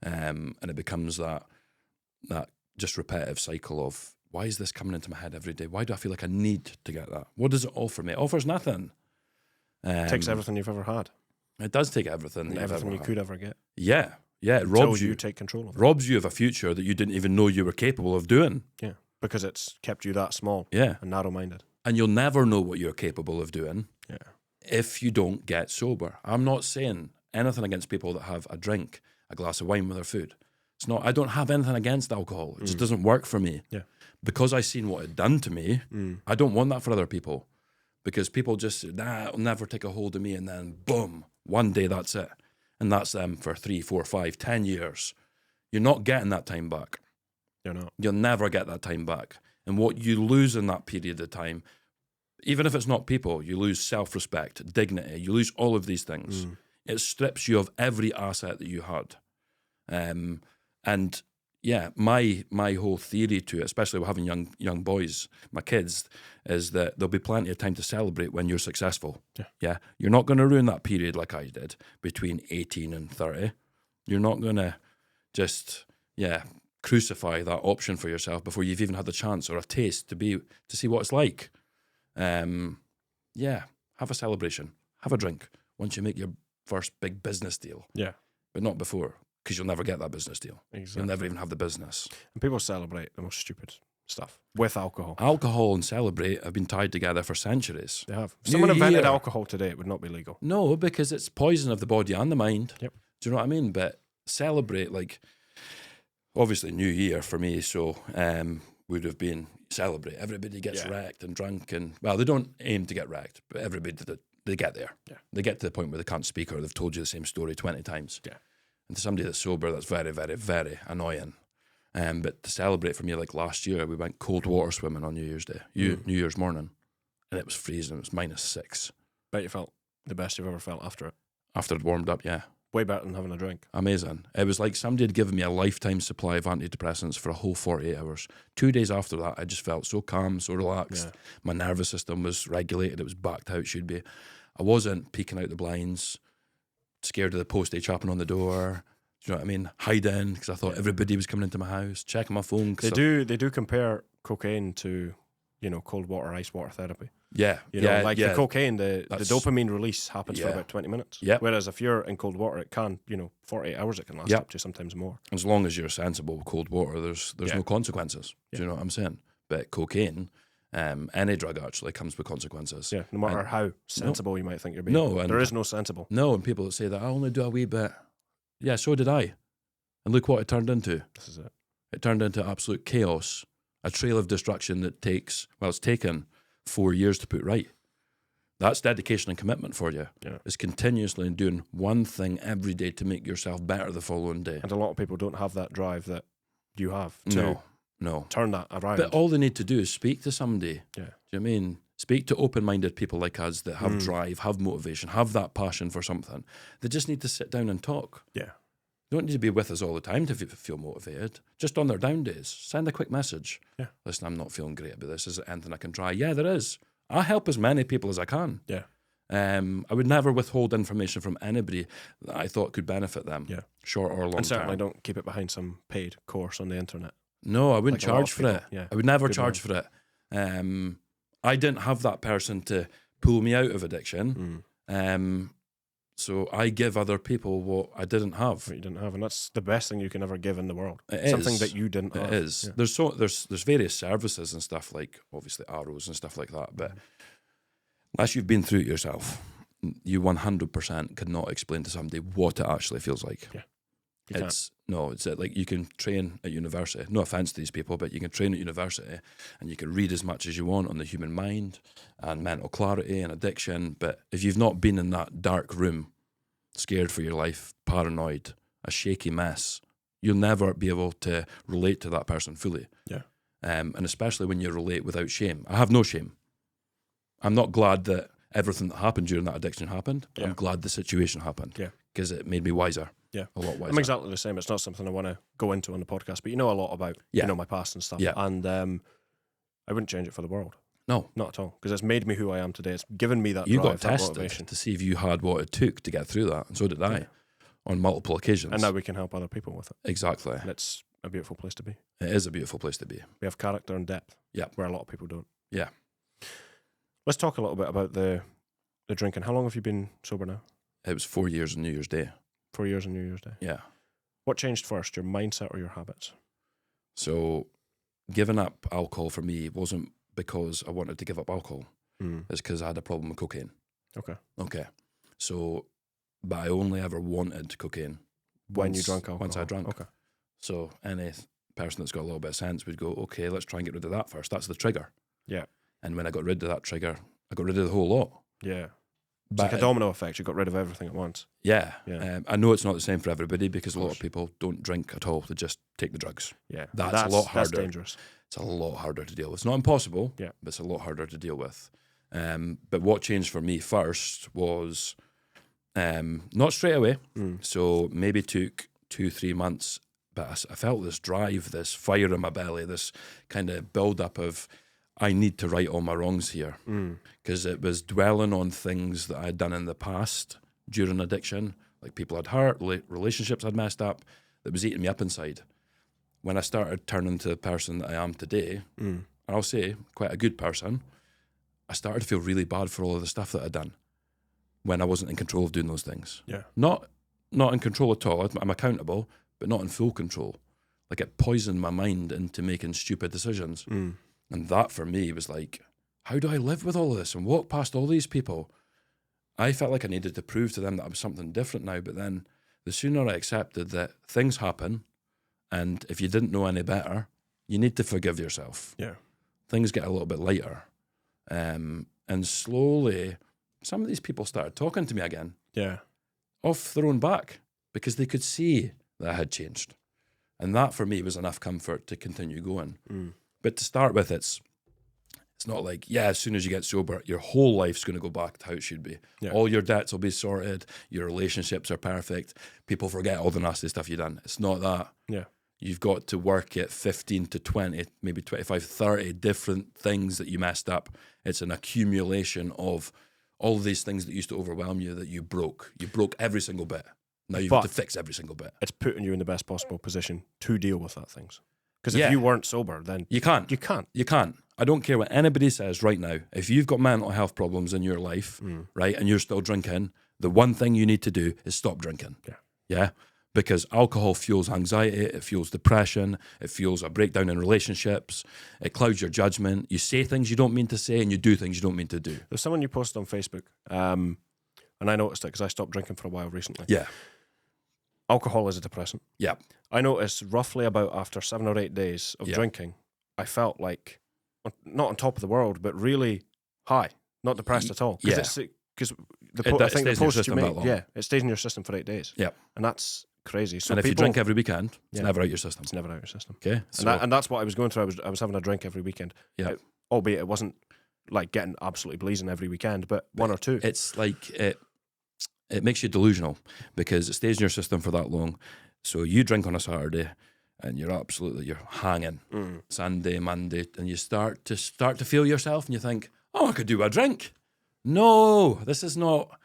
And it becomes that just repetitive cycle of, why is this coming into my head every day? Why do I feel like I need to get that? What does it offer me? It offers nothing. It takes everything you've ever had. It does take everything. And everything you could ever get. Yeah. It robs you take control of it. Robs you of a future that you didn't even know you were capable of doing. Yeah, because it's kept you that small and narrow-minded. And you'll never know what you're capable of doing if you don't get sober. I'm not saying anything against people that have a drink, a glass of wine with their food. It's not. I don't have anything against alcohol. It just doesn't work for me. Yeah. Because I seen what it done to me, I don't want that for other people. Because people just say, it'll never take a hold of me, and then boom, one day that's it. And that's them for 3, 4, 5, 10 years. You're not getting that time back. You're not. You'll never get that time back. And what you lose in that period of time, even if it's not people, you lose self-respect, dignity, you lose all of these things. It strips you of every asset that you had. And yeah, my whole theory to it, especially with having young boys, my kids, is that there'll be plenty of time to celebrate when you're successful. Yeah. You're not going to ruin that period like I did between 18 and 30. You're not going to just, crucify that option for yourself before you've even had the chance or a taste to see what it's like. Have a celebration. Have a drink once you make your first big business deal. Yeah. But not before. Because you'll never get that business deal. Exactly. You'll never even have the business. And people celebrate the most stupid stuff with alcohol. Alcohol and celebrate have been tied together for centuries. They have. If someone invented alcohol today, it would not be legal. No, because it's poison of the body and the mind. Yep. Do you know what I mean? But celebrate, like, obviously New Year for me, so would have been celebrate. Everybody gets wrecked and drunk, and, well, they don't aim to get wrecked, but everybody, they get there. Yeah. They get to the point where they can't speak or they've told you the same story 20 times. Yeah. And to somebody that's sober, that's very, very, very annoying. But to celebrate for me, like last year, we went cold water swimming on New Year's Day, New Year's morning, and it was freezing. It was -6. Bet you felt the best you've ever felt after it. After it warmed up, yeah. Way better than having a drink. Amazing. It was like somebody had given me a lifetime supply of antidepressants for a whole 48 hours. 2 days after that, I just felt so calm, so relaxed. Yeah. My nervous system was regulated. It was back to how it should be. I wasn't peeking out the blinds, scared of the postie chopping on the door. Do you know what I mean? Hiding because I thought everybody was coming into my house, checking my phone. They do compare cocaine to, cold water, ice water therapy. Yeah. The cocaine, the dopamine release happens for about 20 minutes. Yeah. Whereas if you're in cold water, it can, 48 hours it can last up to, sometimes more. As long as you're sensible with cold water, there's no consequences. Yeah. Do you know what I'm saying? But cocaine, any drug actually comes with consequences. Yeah, no matter how sensible you might think you're being. No, there is no sensible. No, and people that say that I only do a wee bit. Yeah, so did I. And look what it turned into. This is it. It turned into absolute chaos A trail of destruction that it's taken 4 years to put right. That's dedication and commitment for you. Yeah. It's continuously doing one thing every day to make yourself better the following day. And a lot of people don't have that drive that you have to No. turn that around. But all they need to do is speak to somebody. Yeah. Do you know what I mean? Speak to open-minded people like us that have drive, have motivation, have that passion for something. They just need to sit down and talk. Yeah. You don't need to be with us all the time to feel motivated. Just on their down days, send a quick message. Yeah. Listen, I'm not feeling great about this. Is there anything I can try? Yeah, there is. I help as many people as I can. Yeah. I would never withhold information from anybody that I thought could benefit them, short or long And certainly term. don't keep it behind some paid course on the internet. No, I wouldn't Like a lot charge of for people. it. Yeah. I would never Good charge for it. I didn't have that person to pull me out of addiction. So I give other people what I didn't have. What you didn't have, and that's the best thing you can ever give in the world. It Something is. that you didn't have. It is. Yeah. There's various services and stuff like obviously arrows and stuff like that, but unless you've been through it yourself, you 100% could not explain to somebody what it actually feels like. Yeah. It's like you can train at university. No offense to these people, but you can train at university and you can read as much as you want on the human mind and mental clarity and addiction. But if you've not been in that dark room, scared for your life, paranoid, a shaky mess, you'll never be able to relate to that person fully. Yeah. And especially when you relate without shame. I have no shame. I'm not glad that everything that happened during that addiction happened. Yeah. I'm glad the situation happened. Yeah. Because it made me wiser. Yeah. A lot wiser. I'm exactly the same. It's not something I want to go into on the podcast, but you know a lot about my past and stuff. Yeah. And I wouldn't change it for the world. No. Not at all. Because it's made me who I am today. It's given me that You drive, got that tested motivation. to see if you had what it took to get through that, and so did I, on multiple occasions. And now we can help other people with it. Exactly. And it's a beautiful place to be. It is a beautiful place to be. We have character and depth. Yeah. Where a lot of people don't. Yeah. Let's talk a little bit about the drinking. How long have you been sober now? It was 4 years on New Year's Day. 4 years on New Year's Day. Yeah. What changed first, your mindset or your habits? So giving up alcohol for me wasn't because I wanted to give up alcohol. It's because I had a problem with cocaine. Okay. So, but I only ever wanted cocaine When you drank alcohol? Once I drank. Okay. So any person that's got a little bit of sense would go, okay, let's try and get rid of that first. That's the trigger. Yeah. And when I got rid of that trigger, I got rid of the whole lot. Yeah. It's But like a domino effect. You got rid of everything at once. Yeah. Yeah. I know it's not the same for everybody because a lot course. of people don't drink at all. They just take the drugs. Yeah. That's a lot harder. That's dangerous. It's a lot harder to deal with. It's not impossible, Yeah. but it's a lot harder to deal with. But what changed for me first was not straight away. So maybe took 2-3 months, but I felt this drive, this fire in my belly, this kind of build up of, I need to right all my wrongs here. Because it was dwelling on things that I had done in the past during addiction, like people I'd hurt, relationships I'd messed up, that was eating me up inside. When I started turning to the person that I am today, and I'll say quite a good person, I started to feel really bad for all of the stuff that I'd done when I wasn't in control of doing those things. Yeah. Not in control at all. I'm accountable, but not in full control. Like it poisoned my mind into making stupid decisions. And that for me was like, how do I live with all of this and walk past all these people? I felt like I needed to prove to them that I'm something different now. But then the sooner I accepted that things happen, and if you didn't know any better, you need to forgive yourself. Yeah. Things get a little bit lighter. And slowly, some of these people started talking to me again. Yeah. Off their own back, because they could see that I had changed. And that for me was enough comfort to continue going. But to start with, it's not like, as soon as you get sober, your whole life's going to go back to how it should be. Yeah. All your debts will be sorted, your relationships are perfect, people forget all the nasty stuff you've done. It's not that. Yeah. You've got to work at 15 to 20, maybe 25, 30 different things that you messed up. It's an accumulation of all of these things that used to overwhelm you that you broke. You broke every single bit. Now you've got to fix every single bit. It's putting you in the best possible position to deal with that things. Because if you weren't sober, then you can't. You can't. You can't. I don't care what anybody says right now. If you've got mental health problems in your life, right, and you're still drinking, the one thing you need to do is stop drinking. Yeah. Yeah? Because alcohol fuels anxiety, it fuels depression, it fuels a breakdown in relationships, it clouds your judgment. You say things you don't mean to say and you do things you don't mean to do. There's someone you posted on Facebook, and I noticed it because I stopped drinking for a while recently. Yeah. Alcohol is a depressant. Yeah. I noticed roughly about after 7 or 8 days of drinking, I felt like not on top of the world, but really high, not depressed at all. Because I think the post you make, it stays in your system for 8 days. Yeah, and that's crazy. So and if you drink every weekend, it's never out your system. It's never out your system. Okay, and that's what I was going through. I was having a drink every weekend. Yeah, albeit it wasn't like getting absolutely blazing every weekend, but one or two. It's like it makes you delusional because it stays in your system for that long. So you drink on a Saturday and you're hanging Sunday, Monday, and you start to feel yourself and you think, oh, I could do a drink. No, this is not.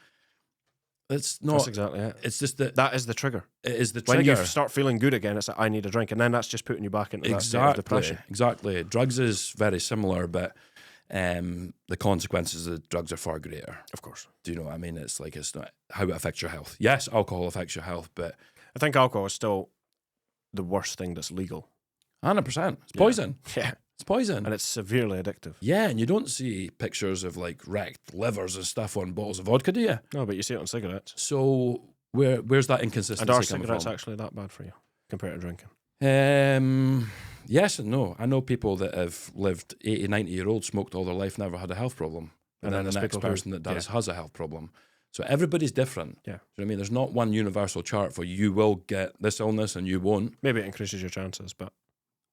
It's not. That's exactly it. It's just that is the trigger. It is the trigger. When you start feeling good again, it's like, I need a drink, and then that's just putting you back into that state of depression. Exactly. Drugs is very similar, but the consequences of the drugs are far greater. Of course. Do you know what I mean? It's like, it's not how it affects your health. Yes, alcohol affects your health, but I think alcohol is still the worst thing that's legal. 100%. It's poison. Yeah. It's poison. And it's severely addictive. Yeah, and you don't see pictures of like wrecked livers and stuff on bottles of vodka, do you? No, but you see it on cigarettes. So where's that inconsistency and are coming cigarettes from? actually that bad for you compared to drinking? Yes and no. I know people that have lived 80, 90-year-olds, smoked all their life, never had a health problem. And then the next person that does has a health problem. So everybody's different. Yeah. Do you know what I mean? There's not one universal chart for you will get this illness and you won't. Maybe it increases your chances, but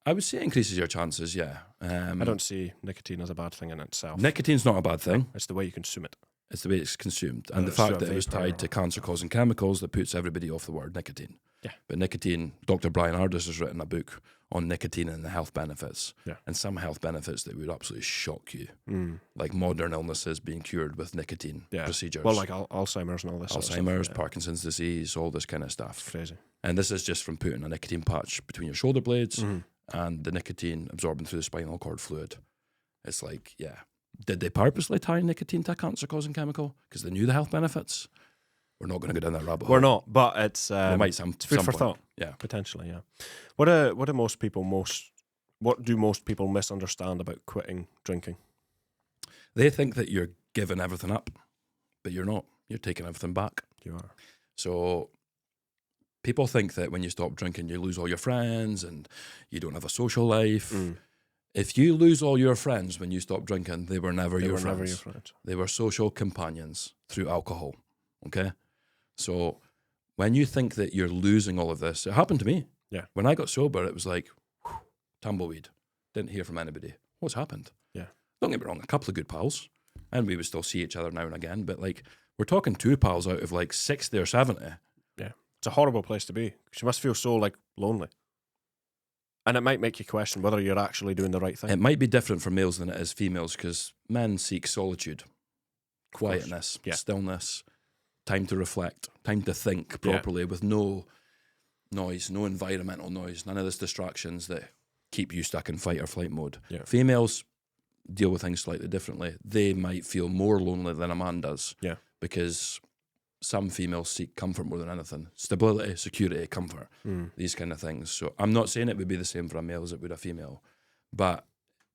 I would say it increases your chances, yeah. I don't see nicotine as a bad thing in itself. Nicotine's not a bad thing. It's the way you consume it. It's the way it's consumed. And the fact that it was tied to cancer-causing chemicals that puts everybody off the word nicotine. Yeah. But nicotine, Dr. Brian Ardis has written a book on nicotine and the health benefits. Yeah. And some health benefits that would absolutely shock you. Like modern illnesses being cured with nicotine procedures. Well, like Alzheimer's and all this. Alzheimer's, Parkinson's disease, all this kind of stuff. It's crazy. And this is just from putting a nicotine patch between your shoulder blades and the nicotine absorbing through the spinal cord fluid. It's like, yeah. Did they purposely tie nicotine to a cancer-causing chemical? Because they knew the health benefits? We're not going to go down that rabbit hole. We're not, but it's we might some food for point. thought. Yeah, potentially. Yeah. What do most people misunderstand about quitting drinking? They think that you're giving everything up, but you're not. You're taking everything back. You are. So people think that when you stop drinking, you lose all your friends and you don't have a social life. If you lose all your friends when you stop drinking, they were never your friends. They were social companions through alcohol. Okay? So when you think that you're losing all of this, it happened to me. Yeah. When I got sober, it was like, tumbleweed. Didn't hear from anybody. What's happened? Yeah. Don't get me wrong, a couple of good pals, and we would still see each other now and again, but like, we're talking 2 pals out of like 60 or 70. Yeah. It's a horrible place to be. You must feel so like lonely. And it might make you question whether you're actually doing the right thing. It might be different for males than it is females because men seek solitude, quietness, stillness, time to reflect, time to think properly with no noise, no environmental noise, none of these distractions that keep you stuck in fight or flight mode. Yeah. Females deal with things slightly differently. They might feel more lonely than a man does because some females seek comfort more than anything. Stability, security, comfort, these kind of things. So I'm not saying it would be the same for a male as it would a female. But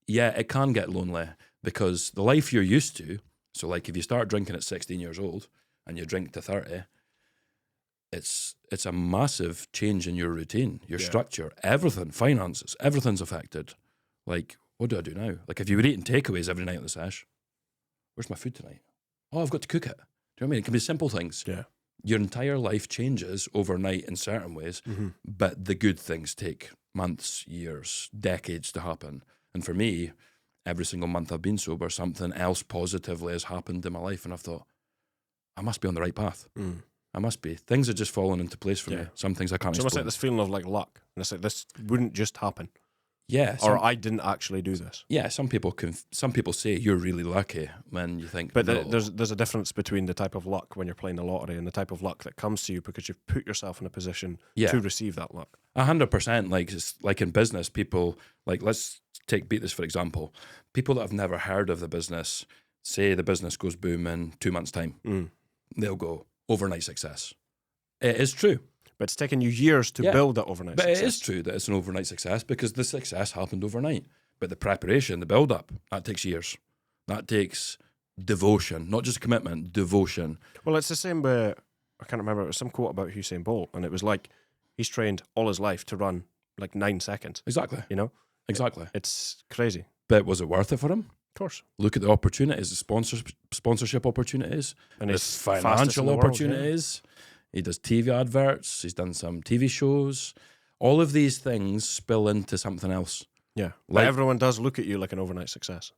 yeah, it can get lonely because the life you're used to, so like if you start drinking at 16 years old and you drink to 30, it's a massive change in your routine, your structure, everything, finances, everything's affected. Like, what do I do now? Like if you were eating takeaways every night on the sesh, where's my food tonight? Oh, I've got to cook it. Do you know what I mean? It can be simple things. Yeah. Your entire life changes overnight in certain ways, but the good things take months, years, decades to happen. And for me, every single month I've been sober, something else positively has happened in my life. And I've thought, I must be on the right path. I must be. Things are just falling into place for me. Some things I can't explain. It's almost like this feeling of like luck. And it's like, this wouldn't just happen. Yeah, or I didn't actually do this. Yeah, some people say you're really lucky when you think. But there's a difference between the type of luck when you're playing the lottery and the type of luck that comes to you because you've put yourself in a position to receive that luck. 100%. Like it's like in business, people like let's beat this for example. People that have never heard of the business, say the business goes boom in 2 months' time, they'll go overnight success. It is true. But it's taken you years to build that overnight success. But it is true that it's an overnight success because the success happened overnight. But the preparation, the build-up, that takes years. That takes devotion, not just commitment, devotion. Well, it's the same with, I can't remember, it was some quote about Usain Bolt, and it was like, he's trained all his life to run like 9 seconds. Exactly. You know? Exactly. It's crazy. But was it worth it for him? Of course. Look at the opportunities, the sponsorship opportunities, And the he's fastest in financial the world, opportunities. He does TV adverts. He's done some TV shows. All of these things spill into something else. Yeah. But Like- everyone does look at you like an overnight success.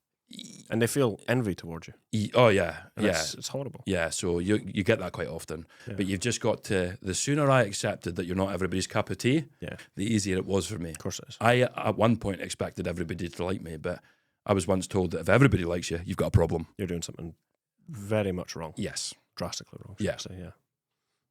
And they feel envy towards you. Oh yeah, And yeah. It's horrible. Yeah, so you get that quite often. Yeah. But you've just got to, the sooner I accepted that you're not everybody's cup of tea, Yeah. the easier it was for me. Of course it is. I, at one point, expected everybody to like me, but I was once told that if everybody likes you, you've got a problem. You're doing something very much wrong. Yes. Drastically wrong. should Yeah. I say, yeah.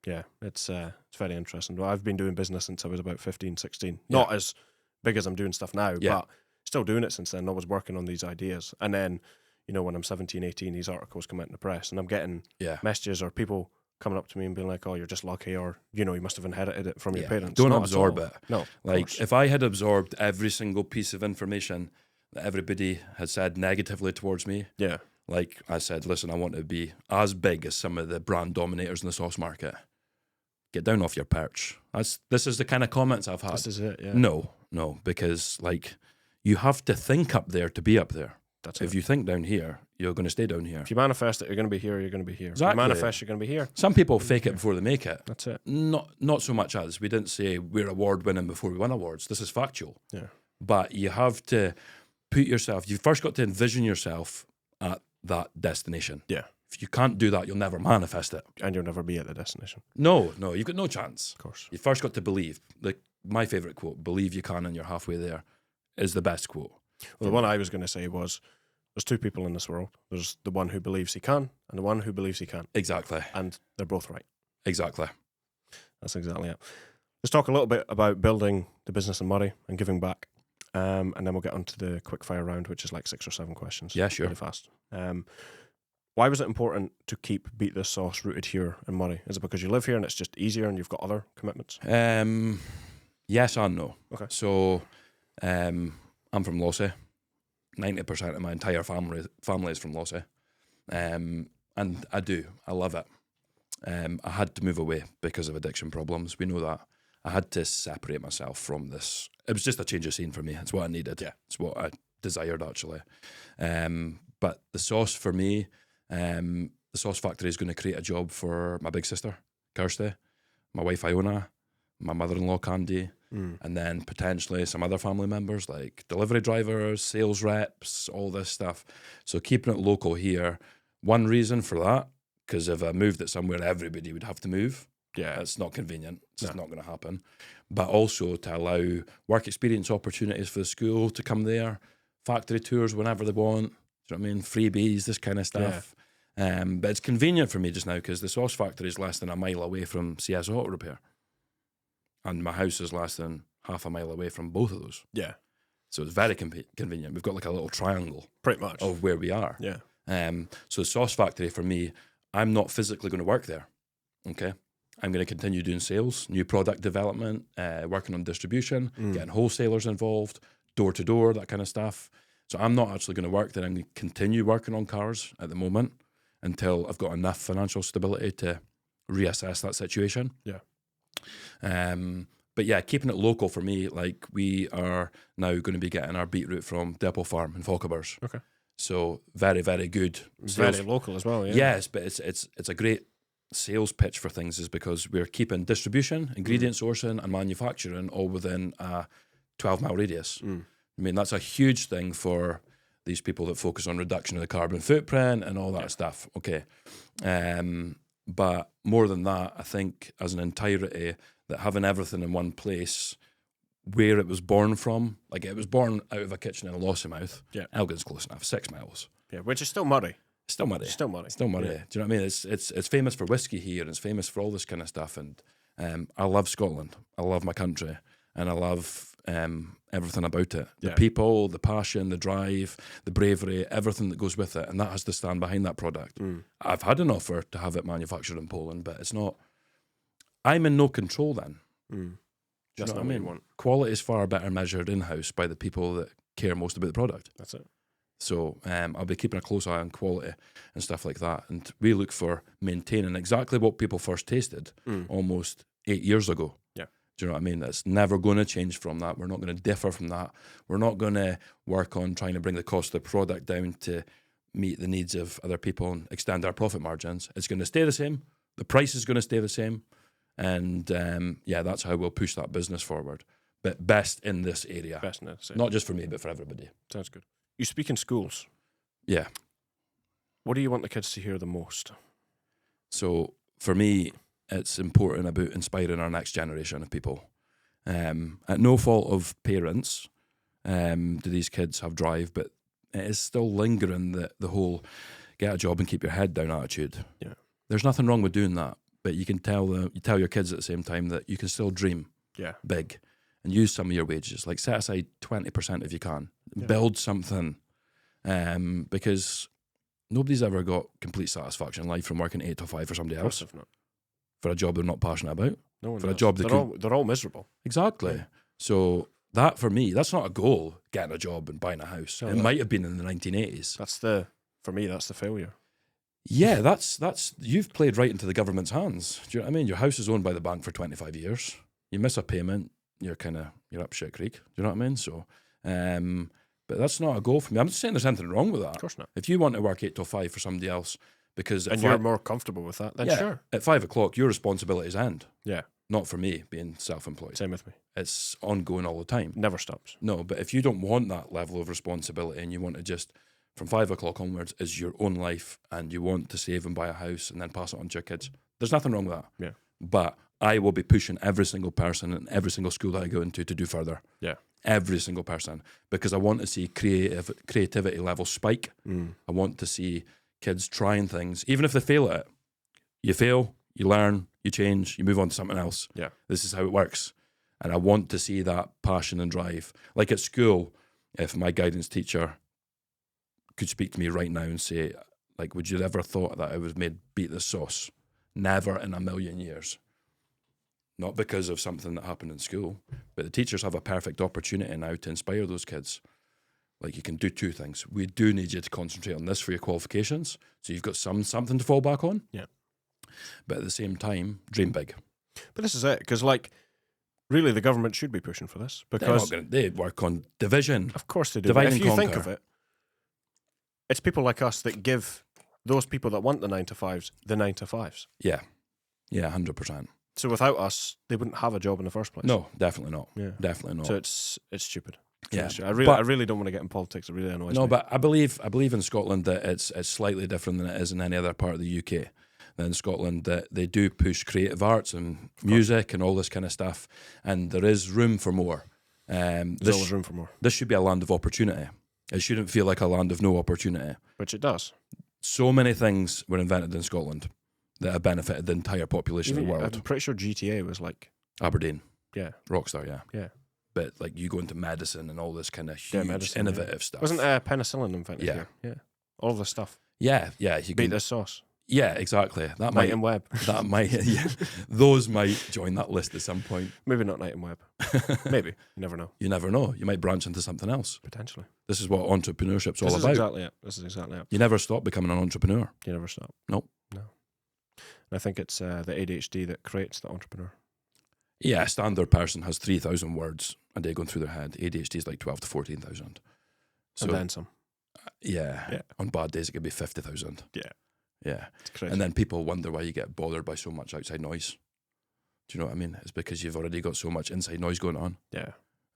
Yeah, it's very interesting. Well, I've been doing business since I was about 15, 16. Not as big as I'm doing stuff now, but still doing it since then. I was working on these ideas. And then, you know, when I'm 17, 18, these articles come out in the press and I'm getting messages or people coming up to me and being like, oh, you're just lucky, or, you know, you must have inherited it from your parents. Don't Not absorb at all. it. No. Like, if I had absorbed every single piece of information that everybody had said negatively towards me, like I said, listen, I want to be as big as some of the brand dominators in the sauce market. Get down off your perch. This is the kind of comments I've had. This is it, yeah. No, because like you have to think up there to be up there. That's If it. you think down here, you're going to stay down here. If you manifest it, you're going to be here, you're going to be here. Exactly. If you manifest, you're going to be here. Some people fake it before they make it. That's it. Not so much as. We didn't say we're award winning before we win awards. This is factual. Yeah. But you have to put yourself, you've first got to envision yourself at that destination. Yeah. If you can't do that, you'll never manifest it. And you'll never be at the destination. No, you've got no chance. Of course. You first got to believe. Like my favourite quote, believe you can and you're halfway there, is the best quote. Well, the one I was going to say was, there's two people in this world. There's the one who believes he can and the one who believes he can't. Exactly. And they're both right. Exactly. That's exactly it. Let's talk a little bit about building the business in Murray and giving back. And then we'll get on to the quick fire round, which is like 6 or 7 questions. Yeah, sure. Really fast. Why was it important to keep Beat This Sauce rooted here in Murray? Is it because you live here and it's just easier and you've got other commitments? Yes and no. Okay. So I'm from Lossy. 90% of my entire family is from Lossy. And I love it. I had to move away because of addiction problems. We know that. I had to separate myself from this. It was just a change of scene for me. It's what I needed. Yeah. It's what I desired, actually. But the sauce for me, the sauce factory is going to create a job for my big sister, Kirsty, my wife, Iona, my mother-in-law, Candy, and then potentially some other family members like delivery drivers, sales reps, all this stuff. So keeping it local here, one reason for that, because if I moved it somewhere, everybody would have to move. Yeah, it's not convenient. It's just not going to happen. But also to allow work experience opportunities for the school to come there, factory tours whenever they want. Do you know what I mean? Freebies, this kind of stuff. Yeah. But it's convenient for me just now because the sauce factory is less than a mile away from CS Auto Repair. And my house is less than half a mile away from both of those. Yeah. So it's very convenient. We've got like a little triangle. Pretty much. Of where we are. Yeah. So the sauce factory for me, I'm not physically going to work there. Okay. I'm going to continue doing sales, new product development, working on distribution, getting wholesalers involved, door to door, that kind of stuff. So I'm not actually going to work there. I'm going to continue working on cars at the moment until I've got enough financial stability to reassess that situation. Yeah. But yeah, keeping it local for me, like we are now going to be getting our beetroot from Depot Farm in Falkabers. Okay. So very, very good. Very local as well, yeah. Yes, but it's a great sales pitch for things is because we're keeping distribution, ingredient sourcing and manufacturing all within a 12-mile radius. I mean, that's a huge thing for these people that focus on reduction of the carbon footprint and all that stuff. Okay. But more than that, I think as an entirety, that having everything in one place, where it was born from, like it was born out of a kitchen in a Lossiemouth. Yeah. Elgin's close enough, 6 miles. Yeah, which is still Murray. Still Murray. Still Murray. Still Murray. Yeah. Do you know what I mean? It's famous for whiskey here, and it's famous for all this kind of stuff. And I love Scotland. I love my country, and I love everything about it. The people, the passion, the drive, the bravery, everything that goes with it, and that has to stand behind that product. I've had an offer to have it manufactured in Poland, but it's not. I'm in no control then. That's not what you want. Quality is far better measured in-house by the people that care most about the product. That's it. So I'll be keeping a close eye on quality and stuff like that. And we look for maintaining exactly what people first tasted almost 8 years ago. Yeah. Do you know what I mean? It's never going to change from that. We're not going to differ from that. We're not going to work on trying to bring the cost of the product down to meet the needs of other people and extend our profit margins. It's going to stay the same. The price is going to stay the same. And that's how we'll push that business forward. But best in this area. Best in this area. Not just for me, but for everybody. Sounds good. You speak in schools. Yeah. What do you want the kids to hear the most? So for me, it's important about inspiring our next generation of people. At no fault of parents, do these kids have drive, but it is still lingering the whole get a job and keep your head down attitude. Yeah. There's nothing wrong with doing that, but you can tell your kids at the same time that you can still dream big and use some of your wages. Like set aside 20% if you can. Yeah. Build something, because nobody's ever got complete satisfaction in life from working 8 to 5 for somebody else. Of course not. For a job they're not passionate about. No one for does. a job they're all miserable. Exactly. Yeah. So that for me, that's not a goal, getting a job and buying a house. No, it might have been in the 1980s. For me, that's the failure. Yeah, that's you've played right into the government's hands. Do you know what I mean? Your house is owned by the bank for 25 years. You miss a payment, you're up shit creek. Do you know what I mean? So, but that's not a goal for me. I'm not saying there's anything wrong with that. Of course not. If you want to work 8 till 5 for somebody else, because And you're more comfortable with that, then sure. At 5 o'clock, your responsibilities end. Yeah. Not for me being self-employed. Same with me. It's ongoing all the time. Never stops. No, but if you don't want that level of responsibility and you want to just, from 5 o'clock onwards, is your own life and you want to save and buy a house and then pass it on to your kids, there's nothing wrong with that. Yeah. But I will be pushing every single person in every single school that I go into to do further. Yeah. Every single person. Because I want to see creativity level spike. I want to see kids trying things, even if they fail at it. You fail, you learn, you change, you move on to something else. Yeah. This is how it works. And I want to see that passion and drive. Like at school, if my guidance teacher could speak to me right now and say, like, would you ever thought that I was made beat the sauce? Never in a million years. Not because of something that happened in school, but the teachers have a perfect opportunity now to inspire those kids. Like, you can do two things. We do need you to concentrate on this for your qualifications, so you've got something to fall back on. Yeah. But at the same time, dream big. But this is it, because really the government should be pushing for this, because They work on division. of course they do. Divide But if and you think conquer. of it, it's people like us that give those people that want the 9 to 5s the 9 to 5s. Yeah. Yeah, 100%. So without us, they wouldn't have a job in the first place. No, definitely not. Yeah. Definitely not. So it's stupid. Yeah. It's But- I really don't want to get in politics. It really annoys me. No, but I believe in Scotland that it's slightly different than it is in any other part of the UK. Than Scotland, that they do push creative arts and music and all this kind of stuff, and there is room for more. There's always room for more, This should be a land of opportunity. It shouldn't feel like a land of no opportunity. which it does. So many things were invented in Scotland that have benefited the entire population of the world. I'm pretty sure GTA was Aberdeen, yeah. Rockstar, yeah. Yeah. But like you go into medicine and all this kind of Yeah, huge medicine, innovative stuff. Wasn't penicillin invented Yeah. here? Yeah. All the stuff. Yeah, yeah. You Beat can, this sauce. yeah, exactly. That might, Nightingweb. that might, yeah. Those might join that list at some point. Maybe not Nightingweb. Maybe. You never know. You never know. You might branch into something else. Potentially. This is what entrepreneurship's all This is about. exactly it. This is exactly it. You never stop becoming an entrepreneur. You never stop. Nope. No. And I think it's the ADHD that creates the entrepreneur. Yeah, a standard person has 3,000 words a day going through their head. ADHD is like 12 to 14,000. So And then some. yeah, on bad days it could be 50,000. Yeah. Yeah. It's crazy. And then people wonder why you get bothered by so much outside noise. Do you know what I mean? It's because you've already got so much inside noise going on. yeah.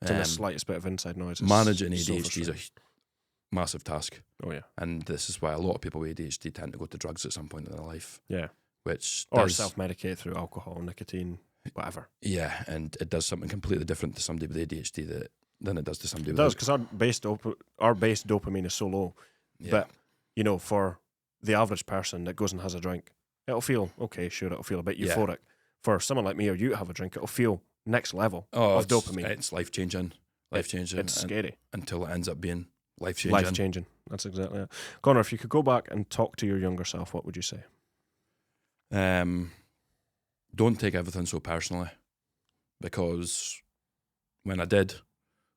So the slightest bit of inside noise. Is Managing so ADHD is a frustrating. massive task. Oh, yeah. And this is why a lot of people with ADHD tend to go to drugs at some point in their life. Yeah. Which Or does, self-medicate through alcohol, nicotine, whatever. yeah, and it does something completely different to somebody with ADHD than it does to somebody It with does, because our base dopamine is so low. yeah. But, you know, for the average person that goes and has a drink, it'll feel, okay, sure, it'll feel a bit Yeah. euphoric. For someone like me or you to have a drink, it'll feel next level of dopamine. It's life changing. Life changing. It's scary. Until it ends up being life changing. Life changing. That's exactly it. Conor, if you could go back and talk to your younger self, what would you say? Don't take everything so personally, because when I did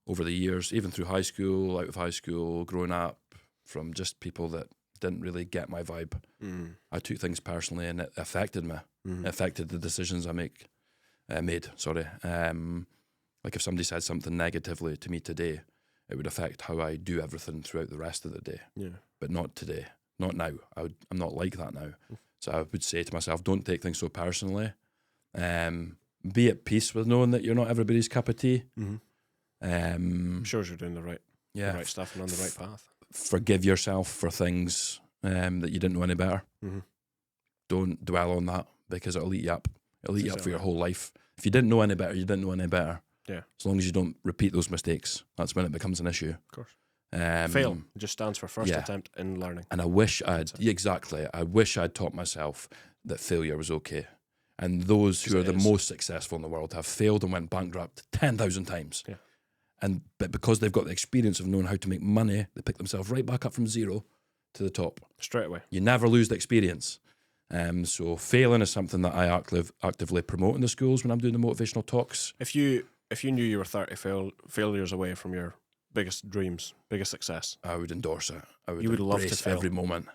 over the years, even through high school, out of high school, growing up from just people that didn't really get my vibe, I took things personally and it affected me. It affected the decisions I make. made. Sorry. Like if somebody said something negatively to me today, it would affect how I do everything throughout the rest of the day. Yeah. But not today. Not now. I'm not like that now. So I would say to myself, don't take things so personally. Be at peace with knowing that you're not everybody's cup of tea. Shows you're doing the right stuff and on the right path. Forgive yourself for things that you didn't know any better. Don't dwell on that because it'll eat you up. It'll eat you up for your whole life. If you didn't know any better, you didn't know any better. Yeah. As long as you don't repeat those mistakes, that's when it becomes an issue. Of course. Fail. It just stands for first attempt in learning. And I wish I wish I'd taught myself that failure was okay. And those who are the most successful in the world have failed and went bankrupt 10,000 times. Yeah. But because they've got the experience of knowing how to make money, they pick themselves right back up from zero to the top. Straight away. You never lose the experience. So failing is something that I actively promote in the schools when I'm doing the motivational talks. If you knew you were 30 failures away from your biggest dreams, biggest success, I would endorse it. You would love to fail every moment.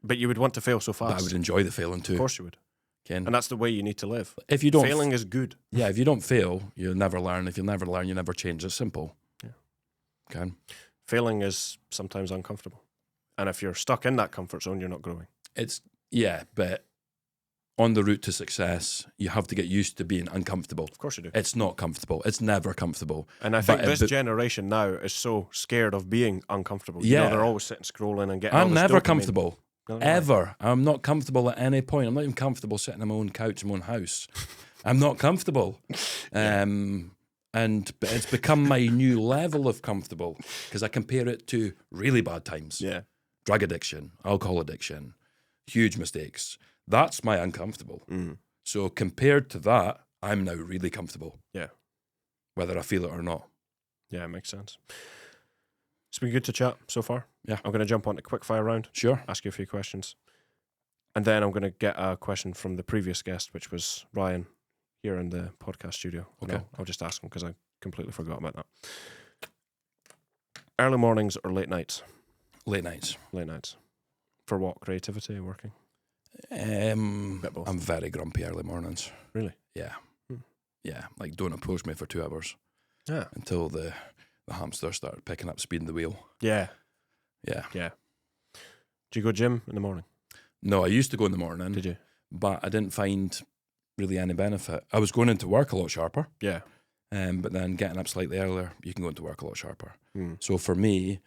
But you would want to fail so fast. But I would enjoy the failing too. Of course you would. Ken. And that's the way you need to live. If you don't, failing is good. Yeah, if you don't fail, you'll never learn. If you never learn, you never change. It's simple. Yeah. Ken. Failing is sometimes uncomfortable. And if you're stuck in that comfort zone, you're not growing. But on the route to success, you have to get used to being uncomfortable. Of course you do. It's not comfortable. It's never comfortable. And I think this generation now is so scared of being uncomfortable. Yeah. You know, they're always sitting scrolling and getting I'm never dopamine. Comfortable. Ever. I'm not comfortable at any point. I'm not even comfortable sitting in my own couch in my own house. I'm not comfortable. But it's become my new level of comfortable because I compare it to really bad times. Yeah. Drug addiction, alcohol addiction, huge mistakes. That's my uncomfortable. So compared to that, I'm now really comfortable. Yeah. Whether I feel it or not. Yeah, it makes sense. It's been good to chat so far. Yeah. I'm going to jump on the quick fire round. Sure. Ask you a few questions. And then I'm going to get a question from the previous guest, which was Ryan, here in the podcast studio. Okay. I'll just ask him because I completely forgot about that. Early mornings or late nights? Late nights. Late nights. For what? Creativity, working? I'm very grumpy early mornings. Really? Yeah. Yeah. Like, don't approach me for 2 hours. Yeah. Until the hamster started picking up speed in the wheel. Yeah. Yeah. Yeah. Do you go gym in the morning? No, I used to go in the morning. Did you? But I didn't find really any benefit. I was going into work a lot sharper. Yeah. But then getting up slightly earlier, you can go into work a lot sharper. So for me,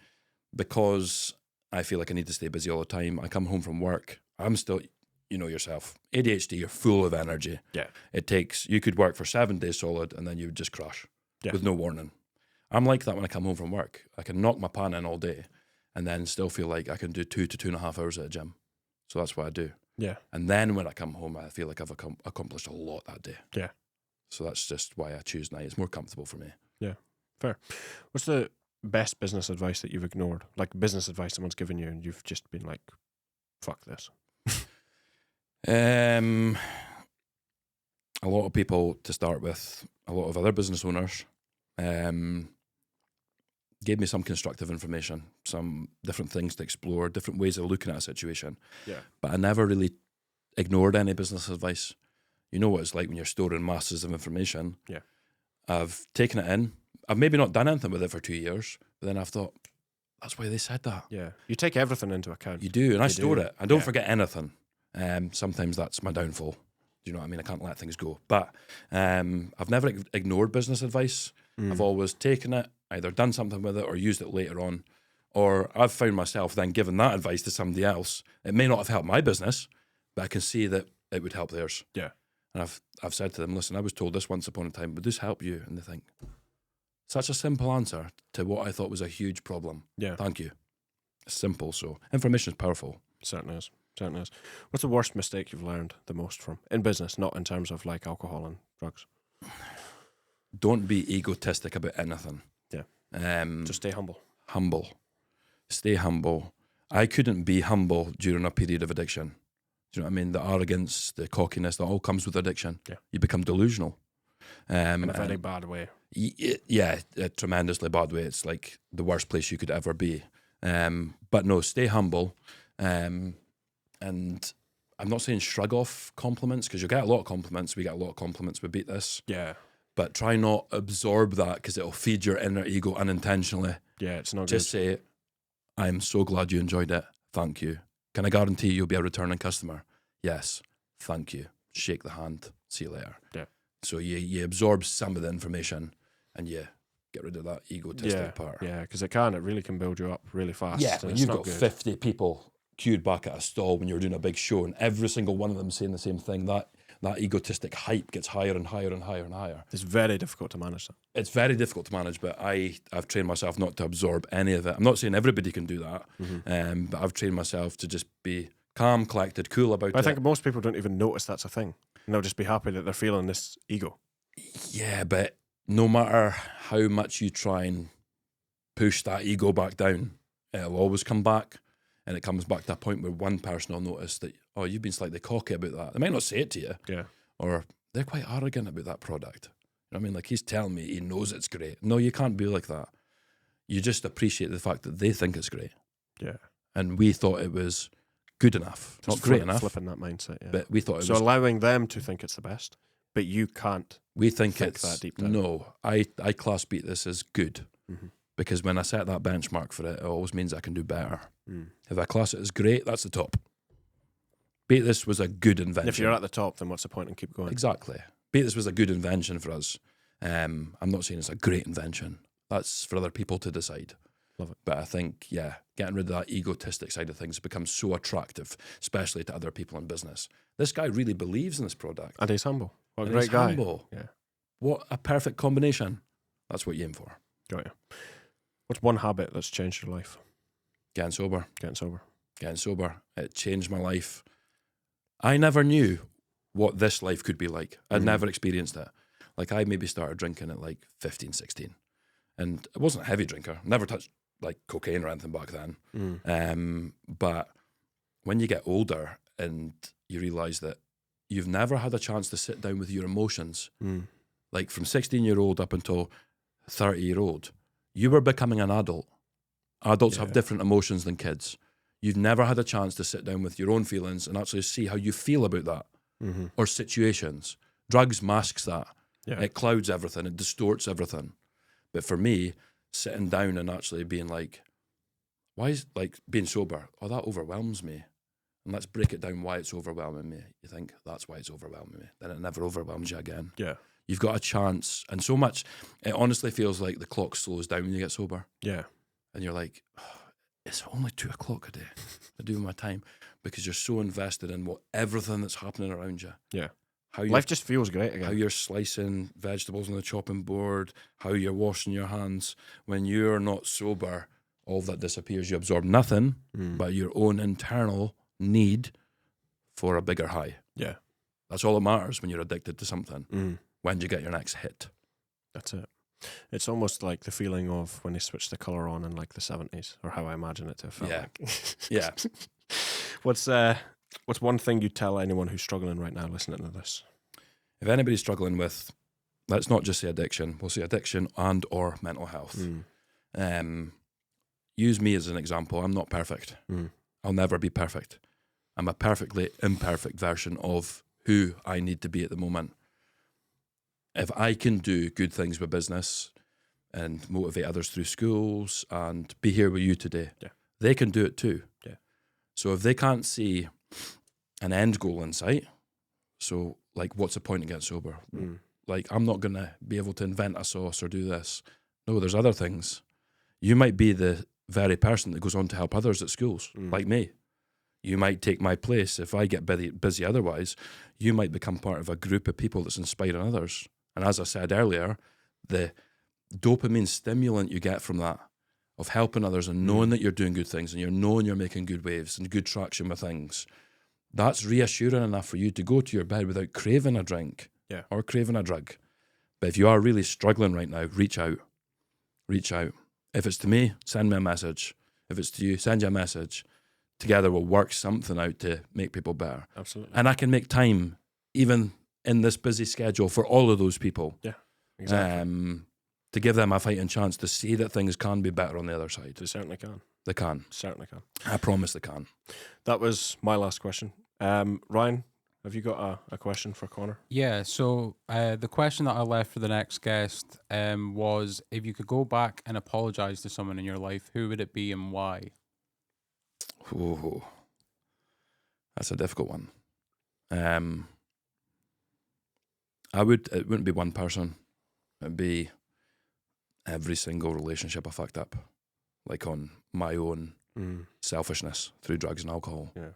because I feel like I need to stay busy all the time, I come home from work, I'm still, you know yourself, ADHD, you're full of energy. Yeah. You could work for 7 days solid and then you would just crash with no warning. I'm like that when I come home from work. I can knock my pan in all day and then still feel like I can do 2 to 2.5 hours at a gym. So that's what I do. Yeah. And then when I come home, I feel like I've accomplished a lot that day. Yeah. So that's just why I choose night. It's more comfortable for me. Yeah. Fair. What's the best business advice that you've ignored? Like business advice someone's given you and you've just been like, fuck this. A lot of people, to start with, a lot of other business owners, gave me some constructive information, some different things to explore, different ways of looking at a situation. Yeah. But I never really ignored any business advice. You know what it's like when you're storing masses of information. Yeah. I've taken it in. I've maybe not done anything with it for 2 years, but then I've thought, that's why they said that. Yeah. You take everything into account. You do, and I store it. I don't forget anything. Sometimes that's my downfall. Do you know what I mean? I can't let things go. But I've never ignored business advice. I've always taken it, either done something with it or used it later on. Or I've found myself then giving that advice to somebody else. It may not have helped my business, but I can see that it would help theirs. Yeah. And I've said to them, listen, I was told this once upon a time, would this help you? And they think, such a simple answer to what I thought was a huge problem. Yeah. Thank you. It's simple. So information is powerful. Certainly is. Certainly is. What's the worst mistake you've learned the most from in business, not in terms of like alcohol and drugs? Don't be egotistic about anything. Yeah. Just stay humble. Humble. Stay humble. I couldn't be humble during a period of addiction. Do you know what I mean? The arrogance, the cockiness, that all comes with addiction. Yeah. You become delusional. In a very bad way. Yeah, a tremendously bad way. It's like the worst place you could ever be. But no, stay humble. And I'm not saying shrug off compliments, because you'll get a lot of compliments. We get a lot of compliments. We beat this. Yeah. But try not absorb that, because it'll feed your inner ego unintentionally. Yeah, it's not Just good. say, I'm so glad you enjoyed it. Thank you. Can I guarantee you'll be a returning customer? Yes. Thank you. Shake the hand. See you later. Yeah. So you absorb some of the information and you get rid of that egotistic part. Yeah, because it really can build you up really fast. Yeah, and when it's you've not got good. 50 people queued back at a stall when you're doing a big show and every single one of them saying the same thing, that egotistic hype gets higher and higher and higher and higher. It's very difficult to manage that. It's very difficult to manage, but I've trained myself not to absorb any of it. I'm not saying everybody can do that, but I've trained myself to just be calm, collected, cool about it. I think most people don't even notice that's a thing. And they'll just be happy that they're feeling this ego. Yeah, but no matter how much you try and push that ego back down, it'll always come back. And it comes back to a point where one person will notice that, oh, you've been slightly cocky about that. They might not say it to you. Yeah. Or they're quite arrogant about that product. You know what I mean? Like, he's telling me he knows it's great. No, you can't be like that. You just appreciate the fact that they think it's great. Yeah. And we thought it was good enough. Just Not great enough. Flipping that mindset, yeah. But we thought it so was... allowing them to think it's the best, but you can't We think it's... that deep down. No, I class beat this as good. Because when I set that benchmark for it, it always means I can do better. If I class it as great, that's the top. Beat This was a good invention. And if you're at the top, then what's the point in keep going? Exactly. Beat This was a good invention for us. I'm not saying it's a great invention. That's for other people to decide. Love it. But I think, yeah, getting rid of that egotistic side of things becomes so attractive, especially to other people in business. This guy really believes in this product. And he's humble. What a And great he's guy. humble. Yeah. What a perfect combination. That's what you aim for. Got you. What's one habit that's changed your life? Getting sober. Getting sober. Getting sober. It changed my life. I never knew what this life could be like. I'd never experienced it. Like, I maybe started drinking at like 15, 16. And I wasn't a heavy drinker. Never touched like cocaine or anything back then. But when you get older and you realise that you've never had a chance to sit down with your emotions, like from 16-year-old up until 30-year-old, you were becoming an adult. Adults have different emotions than kids. You've never had a chance to sit down with your own feelings and actually see how you feel about that or situations. Drugs masks that. Yeah. It clouds everything. It distorts everything. But for me, sitting down and actually being like, why is, like, being sober? Oh, that overwhelms me. And let's break it down why it's overwhelming me. You think, that's why it's overwhelming me. Then it never overwhelms you again. Yeah. You've got a chance. And so much, it honestly feels like the clock slows down when you get sober. Yeah. And you're like, oh, it's only 2 o'clock a day. I do my time. Because you're so invested in everything that's happening around you. Yeah. How Life just feels great again. How you're slicing vegetables on the chopping board, how you're washing your hands. When you're not sober, all of that disappears. You absorb nothing but your own internal need for a bigger high. Yeah. That's all that matters when you're addicted to something. When do you get your next hit? That's it. It's almost like the feeling of when they switched the colour on in like the 70s, or how I imagine it to have felt like. Yeah. What's one thing you'd tell anyone who's struggling right now listening to this? If anybody's struggling with, let's not just say addiction, we'll say addiction and or mental health. Use me as an example. I'm not perfect. I'll never be perfect. I'm a perfectly imperfect version of who I need to be at the moment. If I can do good things with business and motivate others through schools and be here with you today, they can do it too. Yeah. So if they can't see an end goal in sight, so like, what's the point of getting sober? Like, I'm not going to be able to invent a sauce or do this. No, there's other things. You might be the very person that goes on to help others at schools, like me. You might take my place if I get busy otherwise. You might become part of a group of people that's inspiring others. And as I said earlier, the dopamine stimulant you get from that, of helping others and knowing that you're doing good things and you're knowing you're making good waves and good traction with things, that's reassuring enough for you to go to your bed without craving a drink or craving a drug. But if you are really struggling right now, reach out. Reach out. If it's to me, send me a message. If it's to you, send you a message. Together we'll work something out to make people better. Absolutely. And I can make time, even in this busy schedule, for all of those people. Yeah, exactly. To give them a fighting chance to see that things can be better on the other side. They certainly can. They can. Certainly can. I promise they can. That was my last question. Ryan, have you got a question for Conor? Yeah, so the question that I left for the next guest was, if you could go back and apologize to someone in your life, who would it be and why? Ooh, that's a difficult one. It wouldn't be one person. It'd be every single relationship I fucked up, like on my own selfishness through drugs and alcohol. Yeah.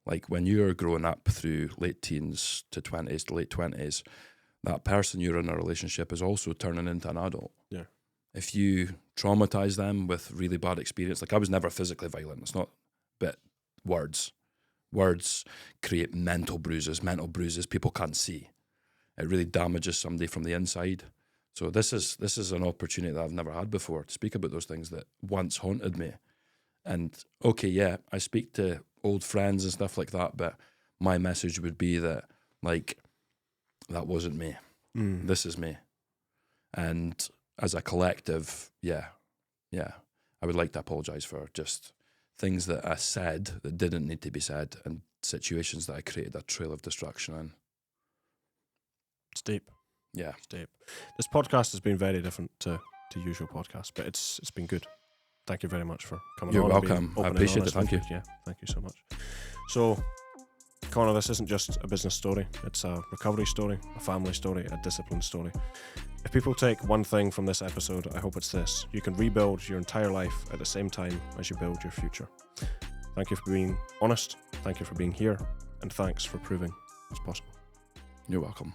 Like when you're growing up through late teens to 20s to late 20s, that person you're in a relationship is also turning into an adult. Yeah. If you traumatize them with really bad experience, like I was never physically violent, it's not, but words create mental bruises people can't see. It really damages somebody from the inside. So this is an opportunity that I've never had before to speak about those things that once haunted me. And okay, yeah, I speak to old friends and stuff like that, but my message would be that, like, that wasn't me. This is me. And as a collective, yeah, I would like to apologize for just things that I said that didn't need to be said and situations that I created a trail of destruction in. It's deep. Yeah. It's deep. This podcast has been very different to usual podcasts, but it's been good. Thank you very much for coming You're on. welcome. I appreciate it. Thank you. Yeah, thank you so much. So, Conor, this isn't just a business story. It's a recovery story, a family story, a discipline story. If people take one thing from this episode, I hope it's this. You can rebuild your entire life at the same time as you build your future. Thank you for being honest. Thank you for being here. And thanks for proving it's possible. You're welcome.